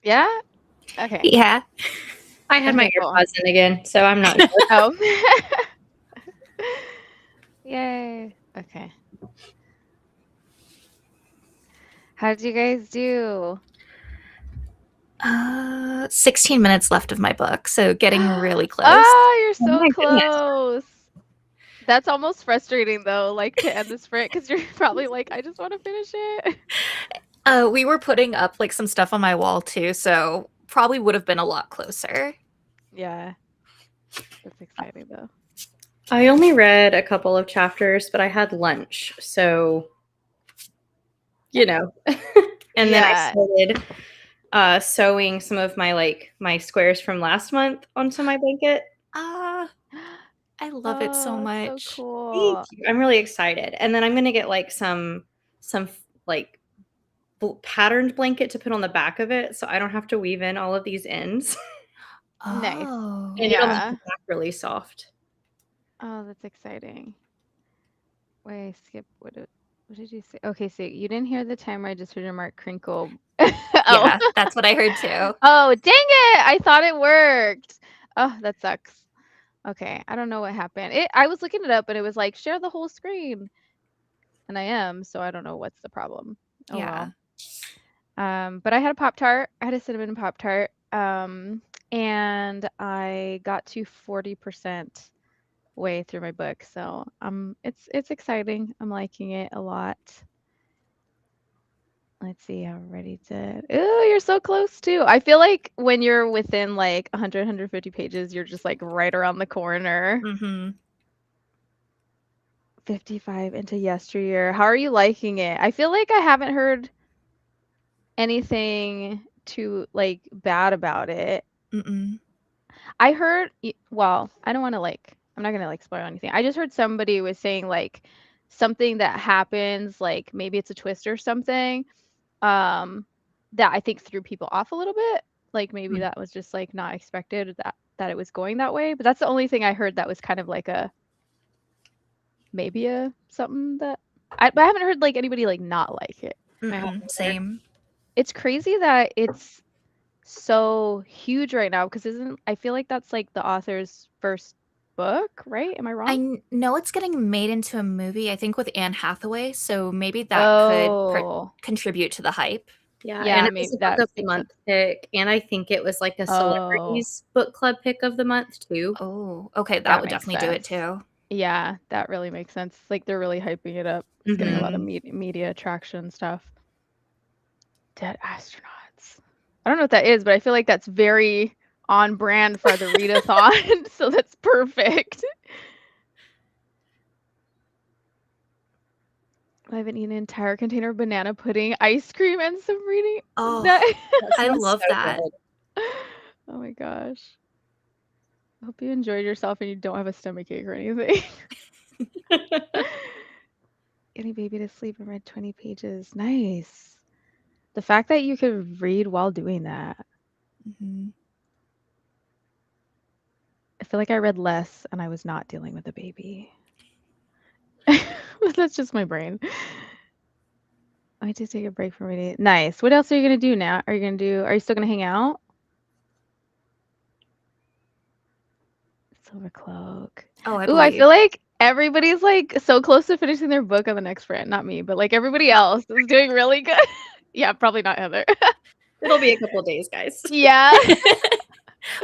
Yeah? Okay. Yeah. I had my Okay, cool. AirPods in again, so I'm not sure. Oh. Yay. Okay. How did you guys do? 16 minutes left of my book, so getting really close. Oh, you're Oh so my goodness. close. That's almost frustrating though, like to end the sprint, because you're probably like, I just want to finish it. We were putting up like some stuff on my wall too, so probably would have been a lot closer. Yeah. That's exciting though. I only read a couple of chapters, but I had lunch, so you know. And then I started sewing some of my squares from last month onto my blanket. I love it so much. So cool. Thank you. I'm really excited. And then I'm gonna get like some like patterned blanket to put on the back of it, so I don't have to weave in all of these ends. Nice. Oh. And it'll make the back really soft. Oh, that's exciting. Wait, skip. What did you say? Okay, so you didn't hear the timer. I just heard your mark crinkle. Yeah, that's what I heard too. Oh, dang it! I thought it worked. Oh, that sucks. Okay, I don't know what happened. I was looking it up, but it was like share the whole screen, and I am, so I don't know what's the problem. Oh Yeah. well. But I had a Pop-Tart. I had a cinnamon Pop-Tart. And I got to 40% way through my book, so it's exciting. I'm liking it a lot. Let's see how ready did. Oh, you're so close too. I feel like when you're within like 100, 150 pages, you're just like right around the corner. 55 into yesteryear. How are you liking it? I feel like I haven't heard anything too like bad about it. I heard, well, I don't want to like, I'm not gonna like spoil anything. I just heard somebody was saying like something that happens, like maybe it's a twist or something, that I think threw people off a little bit. Like maybe that was just like not expected that it was going that way. But that's the only thing I heard that was kind of like maybe something that but I haven't heard like anybody like not like it. Same. It's crazy that it's so huge right now because I feel like that's like the author's first book, right? Am I wrong? I know it's getting made into a movie, I think with Anne Hathaway, so maybe that could contribute to the hype. Yeah, and it was a book of the month pick, and I think it was like a celebrities book club pick of the month too. Oh, okay, that would definitely do it too. Yeah, that really makes sense. Like they're really hyping it up. It's getting a lot of media traction stuff. Dead astronauts. I don't know what that is, but I feel like that's very on brand for the readathon, so that's perfect. I haven't eaten an entire container of banana pudding, ice cream, and some reading. Oh, I love that. Oh my gosh. I hope you enjoyed yourself and you don't have a stomachache or anything. Getting baby to sleep and read 20 pages. Nice. The fact that you could read while doing that. I feel like I read less and I was not dealing with a baby. That's just my brain. I did take a break from reading. Nice. What else are you going to do now? Are you still going to hang out? Silver Cloak. Oh, I feel like everybody's like so close to finishing their book on the next sprint. Not me, but like everybody else is doing really good. Yeah, probably not Heather. It'll be a couple days, guys. Yeah.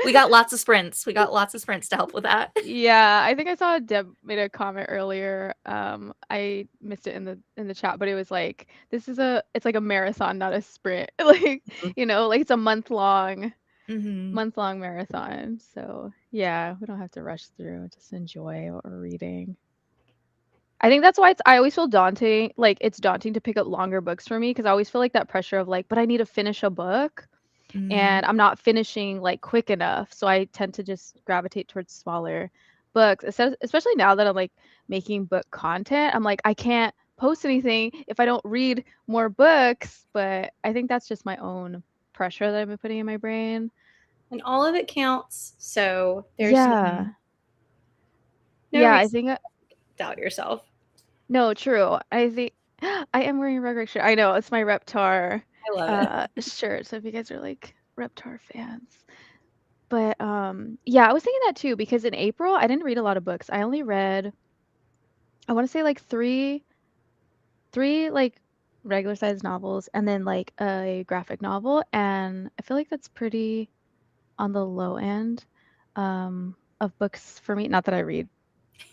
We got lots of sprints. We got lots of sprints to help with that. Yeah, I think I saw Deb made a comment earlier. I missed it in the chat, but it was like it's like a marathon, not a sprint. Like, like it's a month-long marathon. So yeah, we don't have to rush through. Just enjoy what we're reading. I think that's why I always feel daunting. Like it's daunting to pick up longer books for me because I always feel like that pressure of like, but I need to finish a book. And I'm not finishing like quick enough, so I tend to just gravitate towards smaller books, especially now that I'm like making book content. I'm like, I can't post anything if I don't read more books, but I think that's just my own pressure that I've been putting in my brain, and all of it counts, so there's no reason I think to doubt yourself. No, true. I think I am wearing a Rugrat shirt. I know, it's my Reptar I love it. shirt. So if you guys are like Reptar fans. But yeah, I was thinking that too because in April I didn't read a lot of books. I only read, I want to say like three like regular sized novels and then like a graphic novel, and I feel like that's pretty on the low end of books for me. Not that I read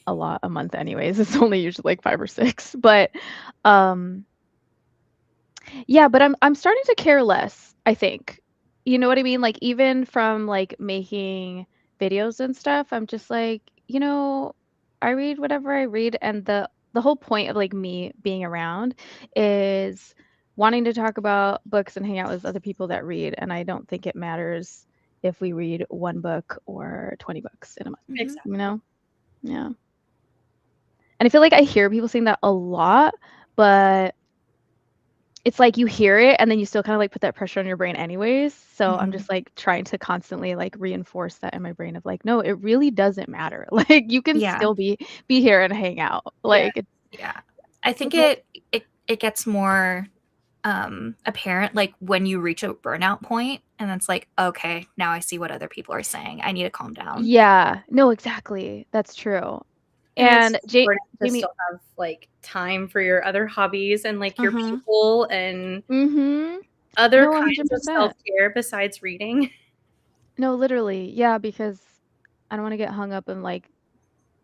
a lot a month anyways. It's only usually like 5 or 6. But um yeah, but I'm starting to care less, I think. You know what I mean? Like even from like making videos and stuff, I'm just like, I read whatever I read, and the whole point of like me being around is wanting to talk about books and hang out with other people that read, and I don't think it matters if we read one book or 20 books in a month. Exactly. You know? Yeah. And I feel like I hear people saying that a lot, but it's like you hear it and then you still kind of like put that pressure on your brain anyways. So I'm just like trying to constantly like reinforce that in my brain of like, no, it really doesn't matter. Like you can Yeah. still be here and hang out. Like yeah. I think it gets more apparent like when you reach a burnout point, and it's like, okay, now I see what other people are saying. I need to calm down. yeah, no, exactly. That's true. And it's And important to Jamie, still have like time for your other hobbies and like your Mhm. people and mm-hmm. other No, kinds of 100%. self-care besides reading. No, literally. Yeah, because I don't want to get hung up in like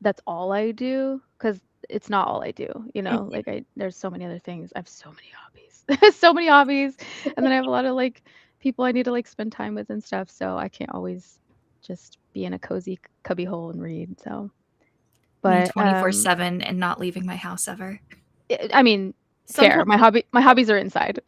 that's all I do, because it's not all I do, like there's so many other things. I have so many hobbies. So many hobbies. And then I have a lot of like people I need to like spend time with and stuff. So I can't always just be in a cozy cubby hole and read. So, Me but 24/7 and not leaving my house ever. I mean, fair. Sometimes My hobbies are inside.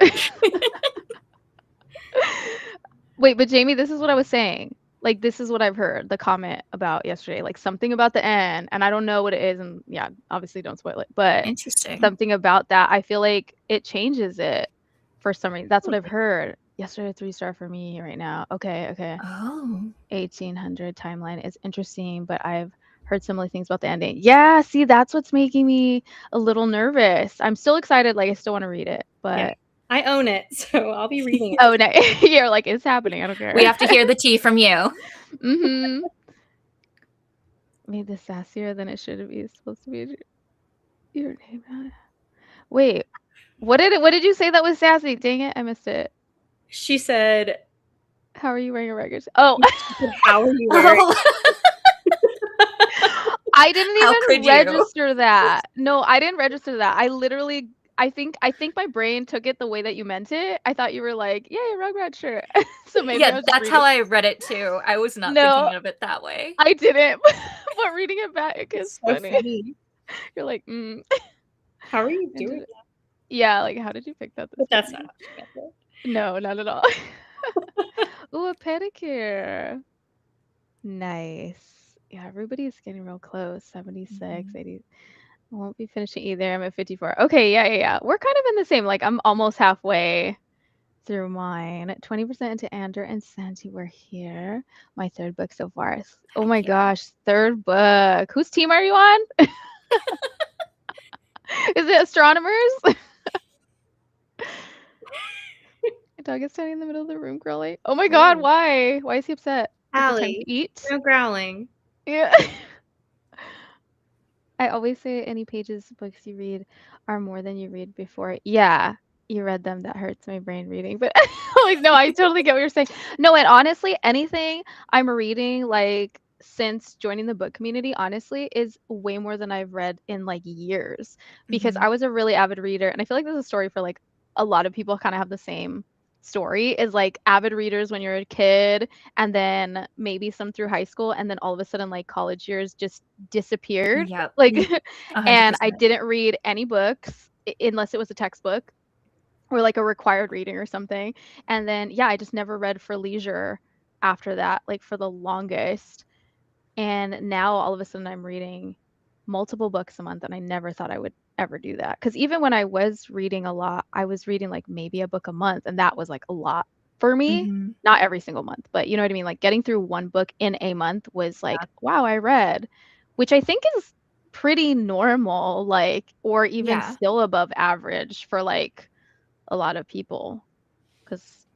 Wait, but Jamie, this is what I was saying. Like, this is what I've heard the comment about yesterday. Like, something about the end, and I don't know what it is. And yeah, obviously, don't spoil it. But Interesting. something about that, I feel like it changes it for some reason. That's what I've heard. Yesterday, 3-star for me right now. Okay. Oh. 1800 timeline is interesting, but I've heard similar things about the ending. Yeah, see, that's what's making me a little nervous. I'm still excited. Like, I still want to read it, but. yeah, I own it, so I'll be reading it. Oh, no. You're like, it's happening. I don't care. We have to hear the tea from you. Mm-hmm. Made this sassier than it should be. It's supposed to be your name. Wait, what did you say that was sassy? Dang it, I missed it. She said, How are you wearing a regular? Oh, how are you wearing? Oh. I didn't How even could you? register that. No, I didn't register that. I literally, I think my brain took it the way that you meant it. I thought you were like, yay, Rugrat shirt. So maybe I Yeah, was just that's reading. how I read it too. I was not No, thinking of it that way. I didn't. But reading it back is So funny. funny. You're like, How are you doing that? Yeah, like how did you pick that? But that's not how she meant it. No, not at all. Ooh, a pedicure. Nice. Yeah, everybody's getting real close. 76, 80. I won't be finishing either. I'm at 54. Okay, yeah. We're kind of in the same. Like, I'm almost halfway through mine. 20% into Andrew and Santi. We're here. My third book so far. Oh my gosh, third book. Whose team are you on? Is it Astronomers? My dog is standing in the middle of the room growling. Oh my god, why? Why is he upset? Is it time Allie, to eat? no growling. Yeah. I always say any pages books you read are more than you read before. Yeah, you read them. That hurts my brain reading. But like, no, I totally get what you're saying. No, and honestly, anything I'm reading like since joining the book community, honestly, is way more than I've read in like years. Because I was a really avid reader, and I feel like there's a story for like a lot of people kind of have the same story is like avid readers when you're a kid, and then maybe some through high school, and then all of a sudden like college years just disappeared. Yep. Like, 100%. and I didn't read any books unless it was a textbook or like a required reading or something. And then yeah, I just never read for leisure after that, like for the longest. And now all of a sudden I'm reading multiple books a month, and I never thought I would ever do that. Because even when I was reading a lot, I was reading like maybe a book a month, and that was like a lot for me. Not every single month, but you know what I mean? Like getting through one book in a month was like, wow, I read, which I think is pretty normal, like, or even Yeah. still above average for like a lot of people. Because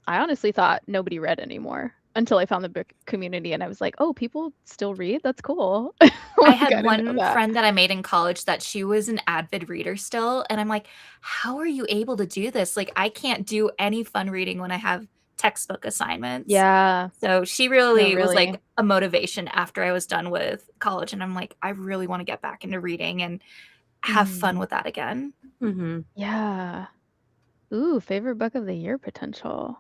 I honestly thought nobody read anymore until I found the book community and I was like, oh, people still read? That's cool. I Like, had I didn't know one that. friend that I made in college that she was an avid reader still, and I'm like, "How are you able to do this?" Like, I can't do any fun reading when I have textbook assignments. Yeah. So she No, really was really. like a motivation after I was done with college, and I'm like, "I really wanna get back into reading and have fun with that again." Mhm. Yeah. Ooh, favorite book of the year potential.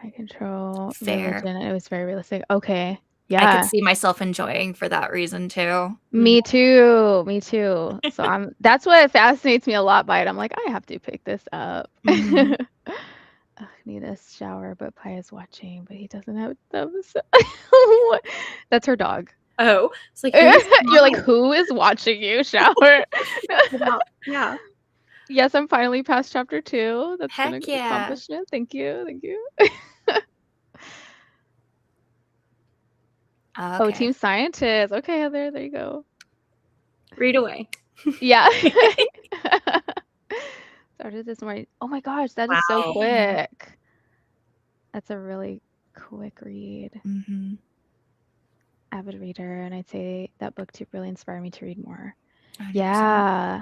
High control, Fair. religion. It was very realistic. Okay. I could Yeah. see myself enjoying for that reason too. Me too. Me too. So that's what fascinates me a lot by it. I'm like, I have to pick this up. Mhm. Ugh, need a shower, but Pi is watching, but he doesn't have thumbs. What? That's her dog. Oh, it's like, who is You're like, mine? who is watching you shower? Yeah. Yes, I'm finally past chapter 2. That's been an Heck yeah. accomplishment. Thank you. Thank you. Oh, Okay. team scientist. Okay, Heather, there you go. Read away. Yeah. Started this morning. Oh my gosh, that is so Wow. quick. That's a really quick read. Mhm. Avid reader, and I'd say that book too really inspired me to read more. 100%. Yeah.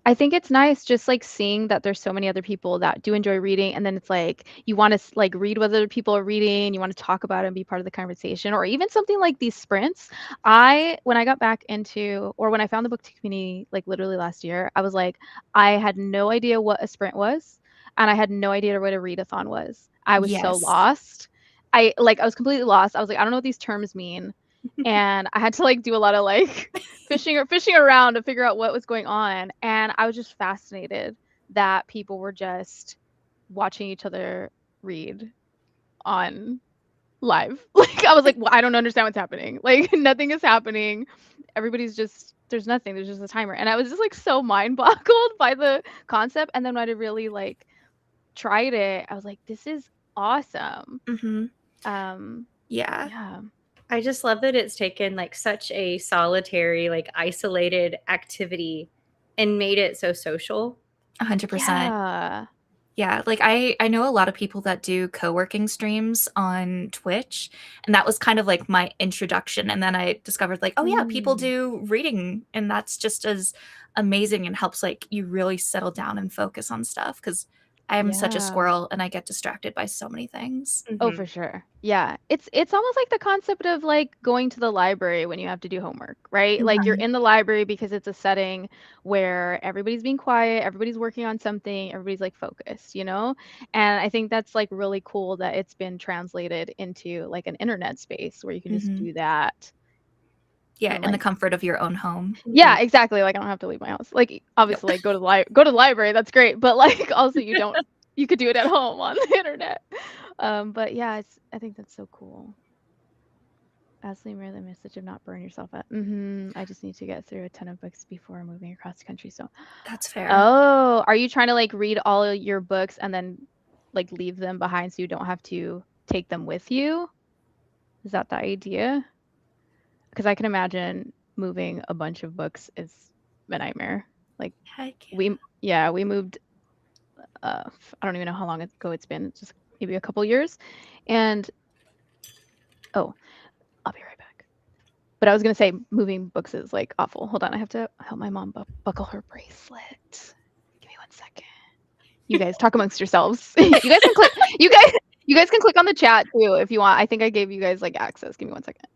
I think it's nice just like seeing that there's so many other people that do enjoy reading, and then it's like you want to like read what other people are reading, you want to talk about it and be part of the conversation, or even something like these sprints. When I got back into, or when I found the book community like literally last year, I was like, I had no idea what a sprint was, and I had no idea what a readathon was. I was so Yes. lost. I was completely lost. I was like, I don't know what these terms mean. And I had to like do a lot of like fishing around to figure out what was going on. And I was just fascinated that people were just watching each other read on live. Like I was like, well, I don't understand what's happening. Like nothing is happening. Everybody's just there's nothing. There's just a timer. And I was just like so mind boggled by the concept. And then when I really like tried it, I was like, this is awesome. Mhm. Um Yeah. yeah. I just love that it's taken like such a solitary, like isolated activity and made it so social. 100%. Yeah. Yeah, like I know a lot of people that do co-working streams on Twitch, and that was kind of like my introduction, and then I discovered like, oh yeah, people Mm. do reading, and that's just as amazing and helps like you really settle down and focus on stuff because I'm such a Yeah. squirrel and I get distracted by so many things. Oh, Mhm. for sure. Yeah. It's almost like the concept of like going to the library when you have to do homework, right? Like you're Right. in the library because it's a setting where everybody's being quiet, everybody's working on something, everybody's like focused, you know? And I think that's like really cool that it's been translated into like an internet space where you can just Mhm. do that Yeah, and in the like comfort of your own home. yeah, exactly. Like I don't have to leave my house. Like Yep. obviously like go to the library, that's great, but like also you could do it at home on the internet. But yeah, I think that's so cool. Ashley, remember the message of not burn yourself out. I just need to get through a ton of books before moving across the country. So, That's fair. oh, are you trying to like read all of your books and then like leave them behind so you don't have to take them with you? Is that the idea? Because I can imagine moving a bunch of books is a nightmare. Like Heck yeah. we moved. I don't even know how long ago it's been. It's just maybe a couple years, and oh, I'll be right back. But I was gonna say moving books is like awful. Hold on, I have to help my mom buckle her bracelet. Give me 1 second. You guys talk amongst yourselves. You guys can click. You guys can click on the chat too if you want. I think I gave you guys like access. Give me 1 second.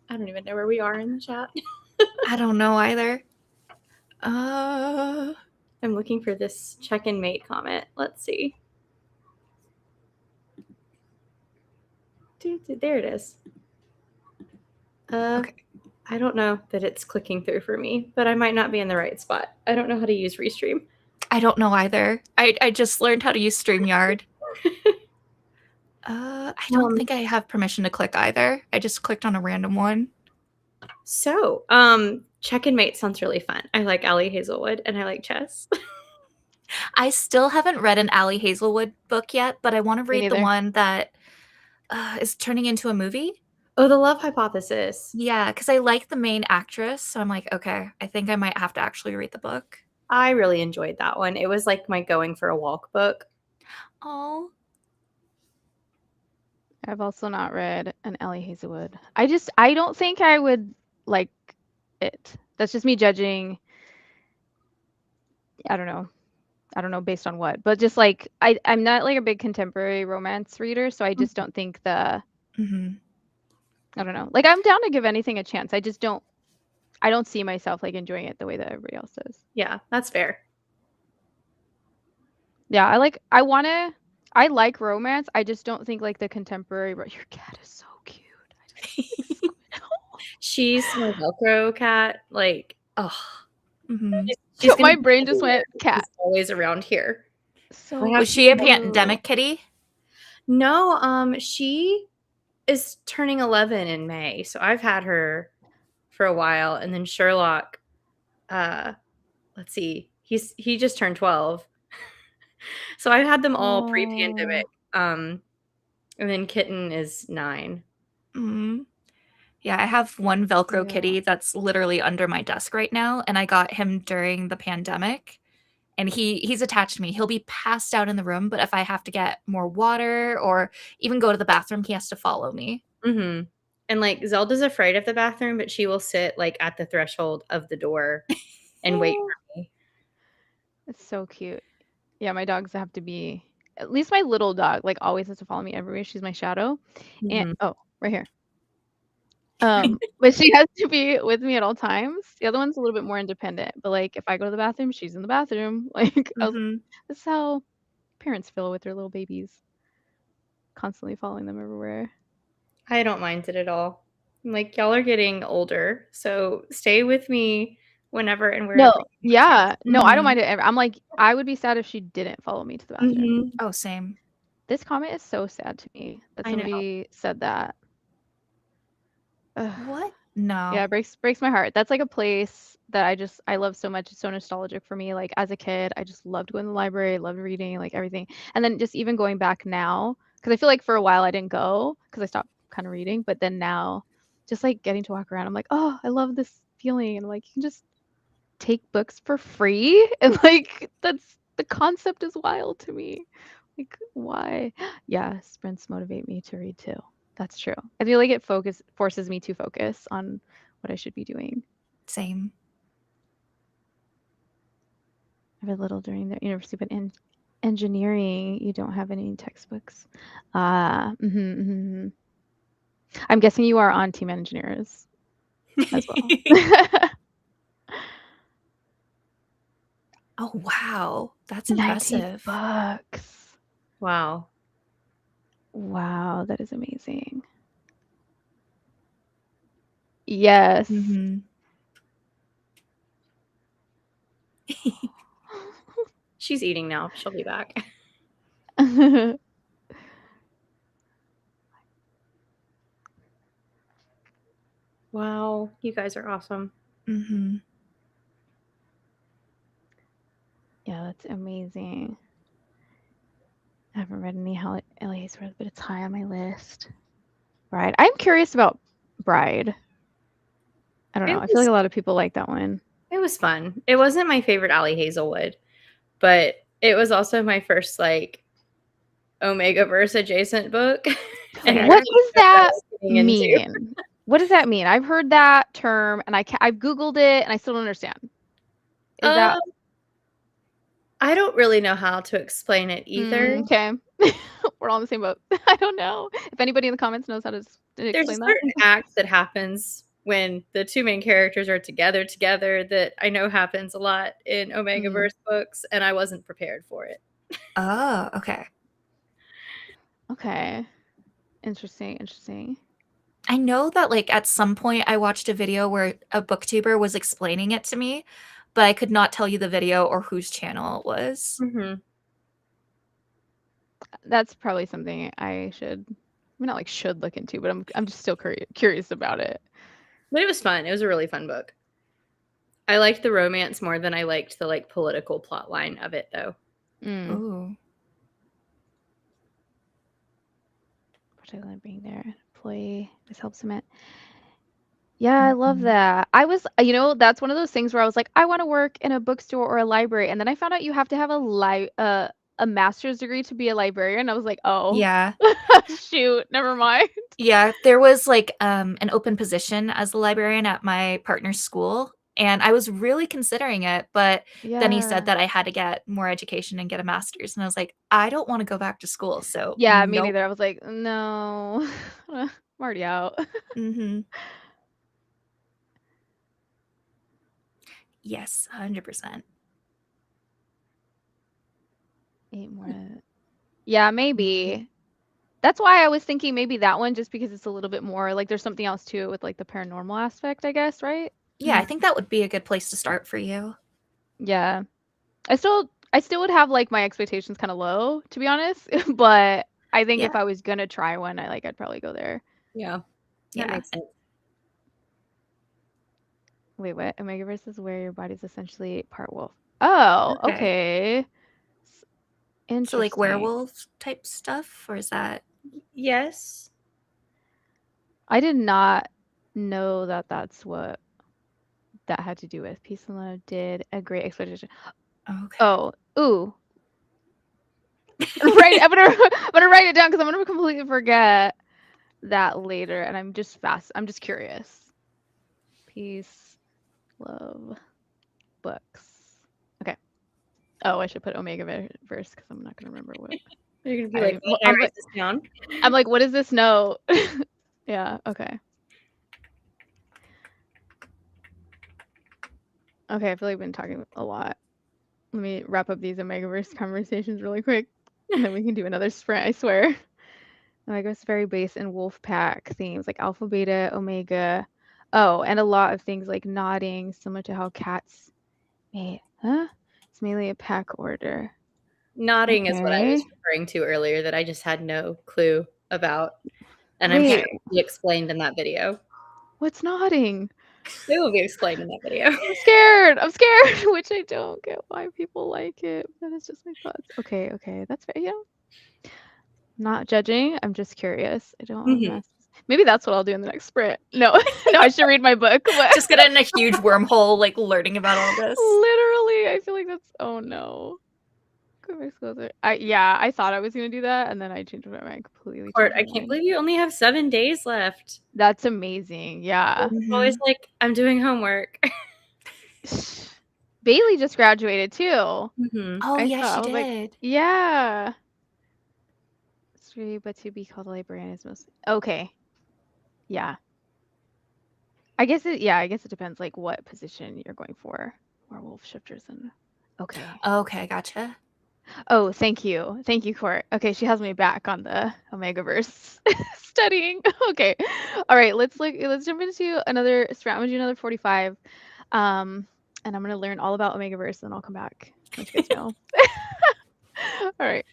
I don't even know where we are in the chat. I don't know either. Uh I'm looking for this check and mate comment. Let's see. There it is. okay. I don't know that it's clicking through for me, but I might not be in the right spot. I don't know how to use Restream. I don't know either. I just learned how to use StreamYard. I don't think I have permission to click either. I just clicked on a random one. So, check and mate sounds really fun. I like Allie Hazelwood and I like chess. I still haven't read an Allie Hazelwood book yet, but I want to Me read the neither. one that is turning into a movie. Oh, The Love Hypothesis. Yeah, because I like the main actress, so I'm like, okay, I think I might have to actually read the book. I really enjoyed that one. It was like my going for a walk book. Oh. I've also not read an Ellie Hazelwood. I don't think I would like it. That's just me judging. I don't know based on what, but just like I'm not like a big contemporary romance reader, so I just don't think I don't know. Like I'm down to give anything a chance. I don't see myself like enjoying it the way that everybody else does. Yeah, that's fair. Yeah, I like romance. I just don't think like the contemporary. Your cat is so cute. She's my Velcro cat. Like, oh, she's my brain just went cat. She's always around here. So was she a pandemic kitty? No, she is turning 11 in May, so I've had her for a while. And then Sherlock, let's see, he just turned 12, so I've had them all pre-pandemic. And then Kitten is 9. Yeah, I have one Velcro kitty that's literally under my desk right now, and I got him during the pandemic. And he's attached to me. He'll be passed out in the room, but if I have to get more water or even go to the bathroom, he has to follow me. And like Zelda's afraid of the bathroom, but she will sit like at the threshold of the door and wait for me. It's so cute. Yeah, my dogs have to be, at least my little dog, like always has to follow me everywhere. She's my shadow. And right here. But she has to be with me at all times. The other one's a little bit more independent, but like if I go to the bathroom, she's in the bathroom. Like this is how parents feel with their little babies, constantly following them everywhere. I don't mind it at all. I'm like, y'all are getting older, so stay with me whenever and wherever. No, I don't mind it. I'm like, I would be sad if she didn't follow me to the bathroom. Oh, same. This comment is so sad to me that somebody said that. What? No. Yeah, it breaks my heart. That's like a place that I love so much. It's so nostalgic for me. Like as a kid, I just loved going to the library, loved reading, like everything. And then just even going back now, because I feel like for a while I didn't go because I stopped kind of reading. But then now, just like getting to walk around, I'm like, oh, I love this feeling. And like you can just take books for free, and like the concept is wild to me. Like why? Yeah, sprints motivate me to read too. That's true. I feel like it forces me to focus on what I should be doing. Same. I read little during the university, but in engineering, you don't have any textbooks. I'm guessing you are on Team Engineers as well. Oh, wow. That's impressive. 90 bucks. Wow. Wow, that is amazing. Yes. She's eating now. She'll be back. Wow, you guys are awesome. Yeah, that's amazing. I haven't read any Ellie Hazelwood, but it's high on my list. Bride. I'm curious about Bride. I don't know. I feel like a lot of people like that one. It was fun. It wasn't my favorite Ellie Hazelwood, but it was also my first like Omega-verse adjacent book. And what does that mean? What does that mean? I've heard that term, and I've Googled it, and I still don't understand. Is that? I don't really know how to explain it either. Okay. We're all in the same boat. I don't know. If anybody in the comments knows how to explain that. There's a certain act that happens when the two main characters are together that I know happens a lot in Omega-verse books, and I wasn't prepared for it. Oh, okay. Okay. Interesting. I know that like at some point I watched a video where a booktuber was explaining it to me, but I could not tell you the video or whose channel it was. That's probably something I not should look into, but I'm just still curious about it. But it was fun. It was a really fun book. I liked the romance more than I liked the like political plot line of it, though. Ooh. particularly being there. Employee, this helps cement. Yeah, I love that. I was, that's one of those things where I was like, I want to work in a bookstore or a library, and then I found out you have to have a master's degree to be a librarian. I was like, oh, Yeah. shoot, never mind. Yeah, there was like an open position as a librarian at my partner's school, and I was really considering it, but then he said Yeah. that I had to get more education and get a master's, and I was like, I don't want to go back to school, so Yeah, me nope. neither. I was like, no, I'm already out. Yes, 100%. 8 more. Yeah, maybe. That's why I was thinking maybe that one, just because it's a little bit more like there's something else to it with like the paranormal aspect, I guess, right? Yeah, I think that would be a good place to start for you. Yeah. I still would have like my expectations kind of low, to be honest, but I think if I was gonna try one, I'd probably go there. Yeah. That makes sense. Wait, what? Omegaverse is where your body's essentially part wolf. Oh, okay. Interesting. So like werewolf type stuff, or is that? Yes. I did not know that that's what that had to do with. Peace and Love did a great explanation. Okay. Oh, ooh. Right, I'm gonna write it down because I'm gonna completely forget that later, and I'm just curious. Peace, love, books. Okay. Oh, I should put Omega verse because I'm not gonna remember what. You're gonna be like, I write this down. I'm like, what is this note? Yeah. Okay. Okay, I feel like I've been talking a lot. Let me wrap up these Omegaverse conversations really quick, and then we can do another sprint, I swear. Omegaverse is very based in wolf pack themes like alpha, beta, omega. Oh, and a lot of things like nodding, similar to how cats may. Huh? It's mainly a pack order. Nodding is what I was referring to earlier that I just had no clue about. And I'm sure it'll be explained in that video. What's nodding? It will be explained in that video. I'm scared, which I don't get why people like it, but it's just my thoughts. Okay, that's fair, yeah. Not judging, I'm just curious. I don't have maybe that's what I'll do in the next sprint. No, no, I should read my book. But just get in a huge wormhole, like learning about all this. Literally, I feel like that's, oh no. I thought I was gonna do that, and then I changed my mind completely. Court, I can't believe you only have 7 days left. That's amazing. Yeah. I'm always like, I'm doing homework. Bailey just graduated too. Oh yeah, she did. Like, yeah. But to be called a librarian is most okay. Yeah. I guess it depends like what position you're going for. Werewolf shifters and okay, gotcha. Oh, thank you, Court. Okay, she has me back on the Omegaverse studying. Okay, all right. Let's jump into another sprint. I'm gonna do another 45, and I'm gonna learn all about Omegaverse, and I'll come back. Let you guys know. All right.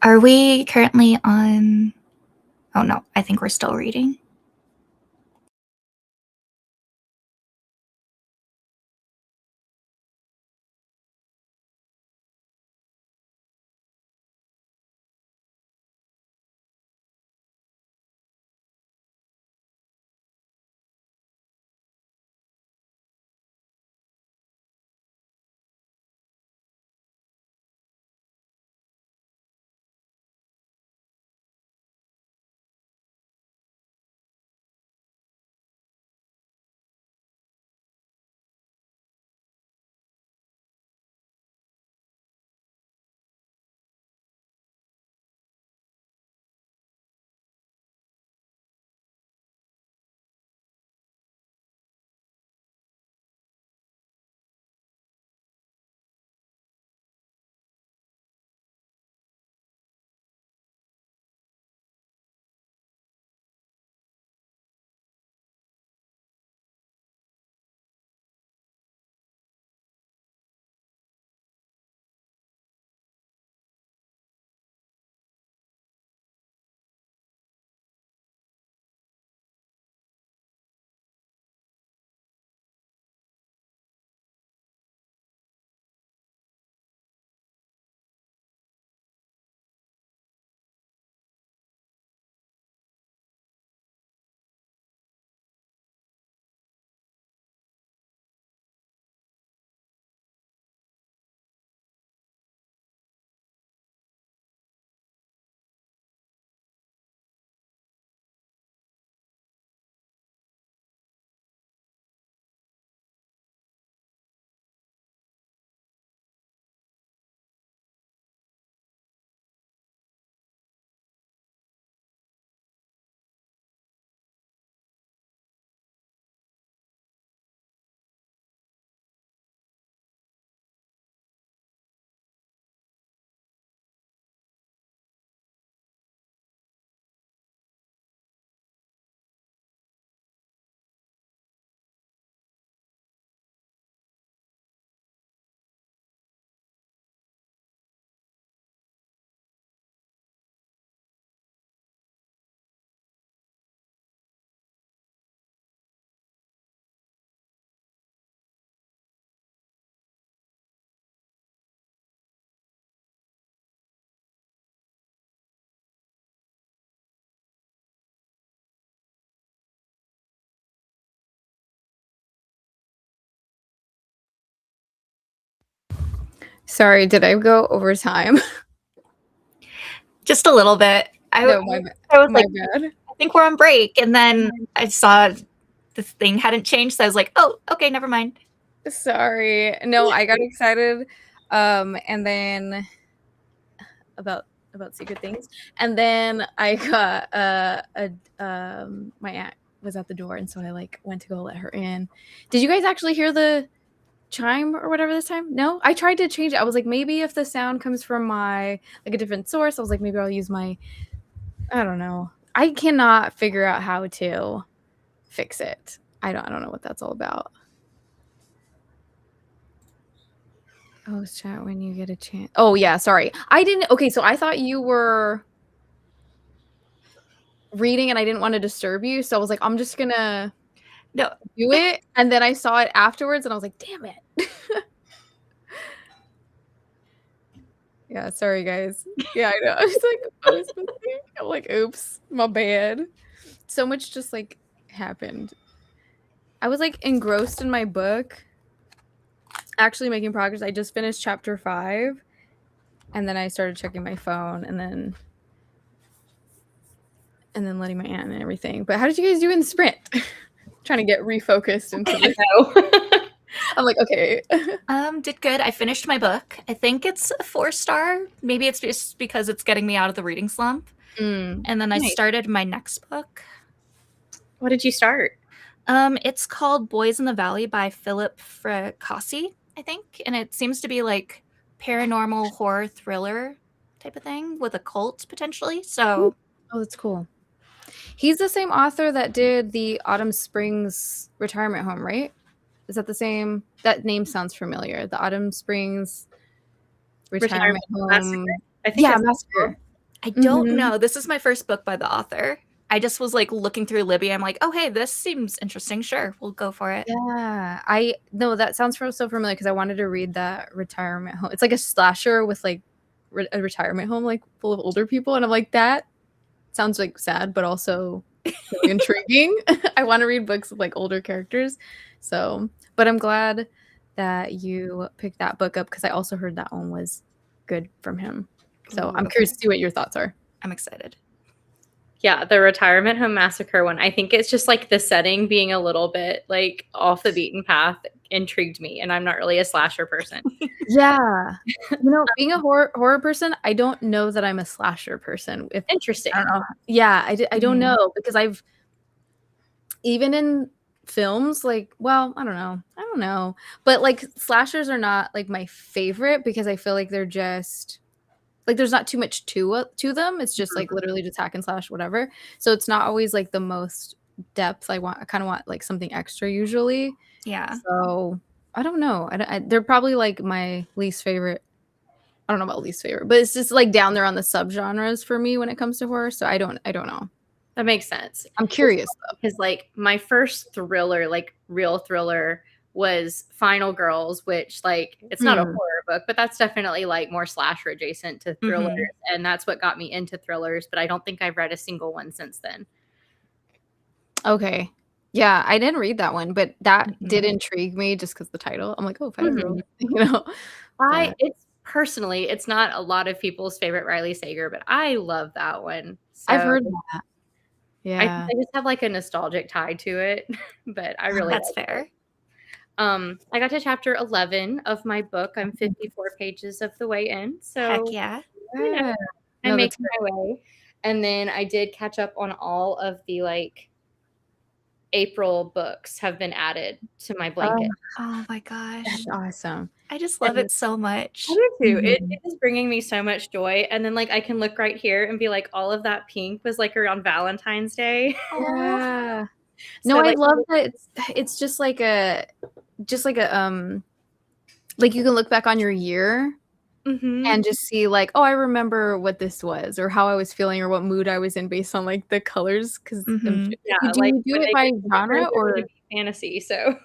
Are we currently on? Oh no, I think we're still reading. Sorry, did I go over time? Just a little bit. No, I was like, bad. I think we're on break, and then I saw this thing hadn't changed, so I was like, oh, okay, never mind. Sorry. No, I got excited, and then about secret things, and then I got my aunt was at the door, and so I like went to go let her in. Did you guys actually hear the chime or whatever this time? No, I tried to change it. I was like, maybe if the sound comes from my like a different source, I was like, maybe I'll use my, I don't know. I cannot figure out how to fix it. I don't know what that's all about. Oh, chat when you get a chance. Oh yeah, sorry. I didn't. Okay, so I thought you were reading and I didn't want to disturb you, so I was like, I'm just gonna do it. And then I saw it afterwards and I was like, damn it. Yeah, sorry guys. Yeah, I know. I was like, I'm like, oops, my bad. So much just like happened. I was like engrossed in my book, actually making progress. I just finished chapter 5, and then I started checking my phone, and then letting my aunt and everything. But how did you guys do in sprint? Trying to get refocused into this. I'm like, okay. Did good. I finished my book. I think it's a 4-star. Maybe it's just because it's getting me out of the reading slump. And then I started my next book. What did you start? It's called Boys in the Valley by Philip Fracassi, I think. And it seems to be like paranormal horror thriller type of thing with a cult potentially. So, oh, that's cool. He's the same author that did the Autumn Springs retirement home, right? Is that the same? That name sounds familiar. The Autumn Springs retirement home. Massacre. I think Massacre. I don't know. This is my first book by the author. I just was like looking through Libby. I'm like, oh, hey, this seems interesting. Sure, we'll go for it. Yeah, no, that sounds so familiar because I wanted to read that retirement home. It's like a slasher with like a retirement home like full of older people, and I'm like, that sounds like sad, but also really intriguing. I want to read books with like older characters. So, but I'm glad that you picked that book up because I also heard that one was good from him. So I'm curious to see what your thoughts are. I'm excited. Yeah, the retirement home massacre one. I think it's just like the setting being a little bit like off the beaten path intrigued me, and I'm not really a slasher person. Yeah, being a horror person, I don't know that I'm a slasher person. Interesting. I don't know. Yeah, I don't know because I've even in films like, well, I don't know, but like slashers are not like my favorite because I feel like they're just like there's not too much to them. It's just like literally just hack and slash whatever. So it's not always like the most depth. I kind of want like something extra usually. Yeah. So I don't know. They're probably like my least favorite. I don't know about least favorite, but it's just like down there on the subgenres for me when it comes to horror. So I don't know. That makes sense. I'm curious though. Because like my first thriller, like real thriller, was Final Girls, which like it's not a horror book, but that's definitely like more slasher adjacent to thrillers. And that's what got me into thrillers, but I don't think I've read a single one since then. Okay. Yeah, I didn't read that one, but that did intrigue me just because the title. I'm like, oh, Final Girls, It's not a lot of people's favorite Riley Sager, but I love that one. So I've heard that. Yeah. I just have like a nostalgic tie to it, but I really That's fair. I got to chapter 11 of my book. I'm 54 pages of the way in. So heck yeah. I'm making my way. And then I did catch up on all of the like April books have been added to my blanket. Oh my gosh. That's awesome. I just love it so much. I do too. It is bringing me so much joy. And then like I can look right here and be like, all of that pink was like around Valentine's Day. Yeah. So, No, like, I love that it's just like a like you can look back on your year and just see like, oh, I remember what this was or how I was feeling or what mood I was in based on like the colors. Because yeah, do you do it by genre or fantasy? So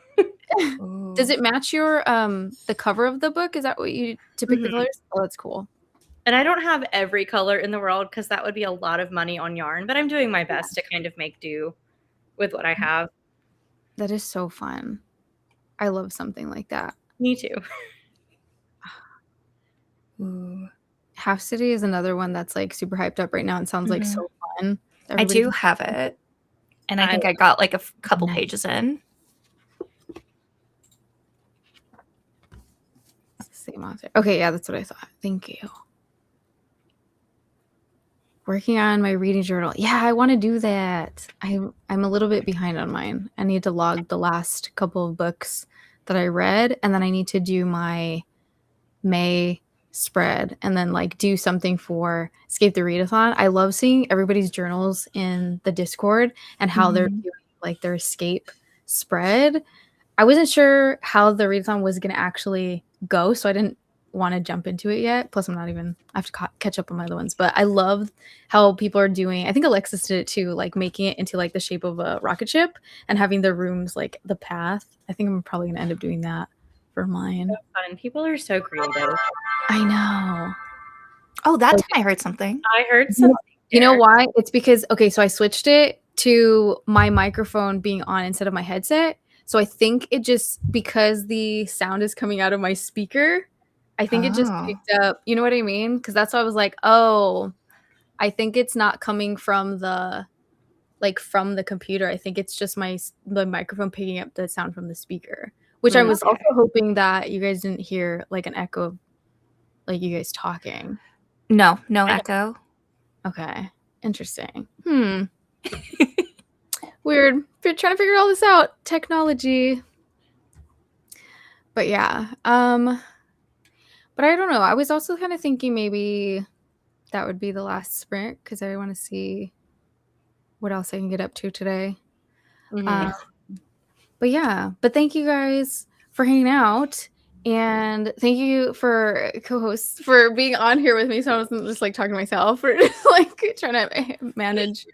does it match your the cover of the book? Is that what you to pick the colors? Oh, that's cool. And I don't have every color in the world because that would be a lot of money on yarn, but I'm doing my best to kind of make do with what I have. That is so fun. I love something like that. Me too. Half City is another one that's like super hyped up right now and sounds like so fun. I do have it. And I think I got like a couple pages in. Same author. Okay, yeah, that's what I thought. Thank you. Working on my reading journal. Yeah, I want to do that. I'm a little bit behind on mine. I need to log the last couple of books that I read, and then I need to do my May spread and then like do something for Escape the Readathon. I love seeing everybody's journals in the Discord and how they're doing like their escape spread. I wasn't sure how the readathon was going to actually go, so I didn't want to jump into it yet. Plus, I have to catch up on my other ones. But I love how people are doing. I think Alexis did it too, like making it into like the shape of a rocket ship and having the rooms like the path. I think I'm probably going to end up doing that for mine. So fun. People are so creative. I know. Oh, that time I heard something. I heard something. You know why? It's because, okay, so I switched it to my microphone being on instead of my headset. So I think it just, because the sound is coming out of my speaker, I think it just picked up, you know what I mean? Because that's why I was like, oh, I think it's not coming from the computer. I think it's just the microphone picking up the sound from the speaker, which I was also hoping that you guys didn't hear like an echo of like you guys talking. No echo. Okay. Interesting. Weird. We're trying to figure all this out. Technology. But yeah. But I don't know. I was also kind of thinking maybe that would be the last sprint because I want to see what else I can get up to today. But yeah. But thank you guys for hanging out. And thank you for co-hosts for being on here with me, so I wasn't just like talking to myself or just like trying to manage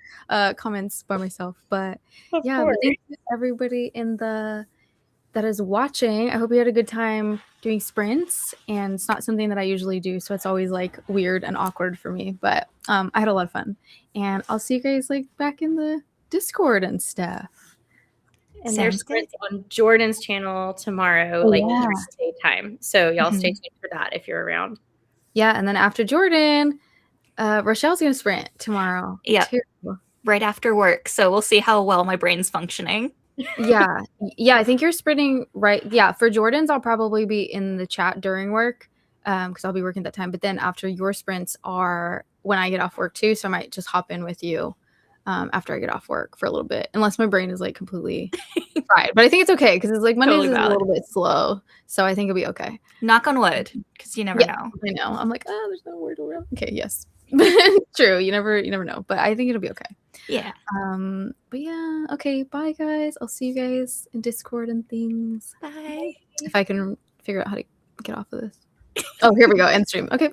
comments by myself. But yeah, but thank you everybody that is watching. I hope you had a good time doing sprints, and it's not something that I usually do, so it's always like weird and awkward for me. But I had a lot of fun, and I'll see you guys like back in the Discord and stuff. And there's sprints on Jordan's channel tomorrow, Eastern time. So y'all stay tuned for that if you're around. Yeah, and then after Jordan, Rochelle's gonna sprint tomorrow. Yeah, right after work. So we'll see how well my brain's functioning. Yeah, I think you're sprinting right. Yeah, for Jordan's, I'll probably be in the chat during work because I'll be working that time. But then after your sprints are when I get off work too, so I might just hop in with you after I get off work for a little bit, unless my brain is like completely fried. But I think it's okay because it's like Mondays is a little bit slow, so I think it'll be okay. Knock on wood, because you never know. I know. I'm like, oh, there's no word around. Okay, yes, true. You never know, but I think it'll be okay. Yeah. But yeah, okay. Bye, guys. I'll see you guys in Discord and things. Bye. If I can figure out how to get off of this. Oh, here we go. End stream. Okay.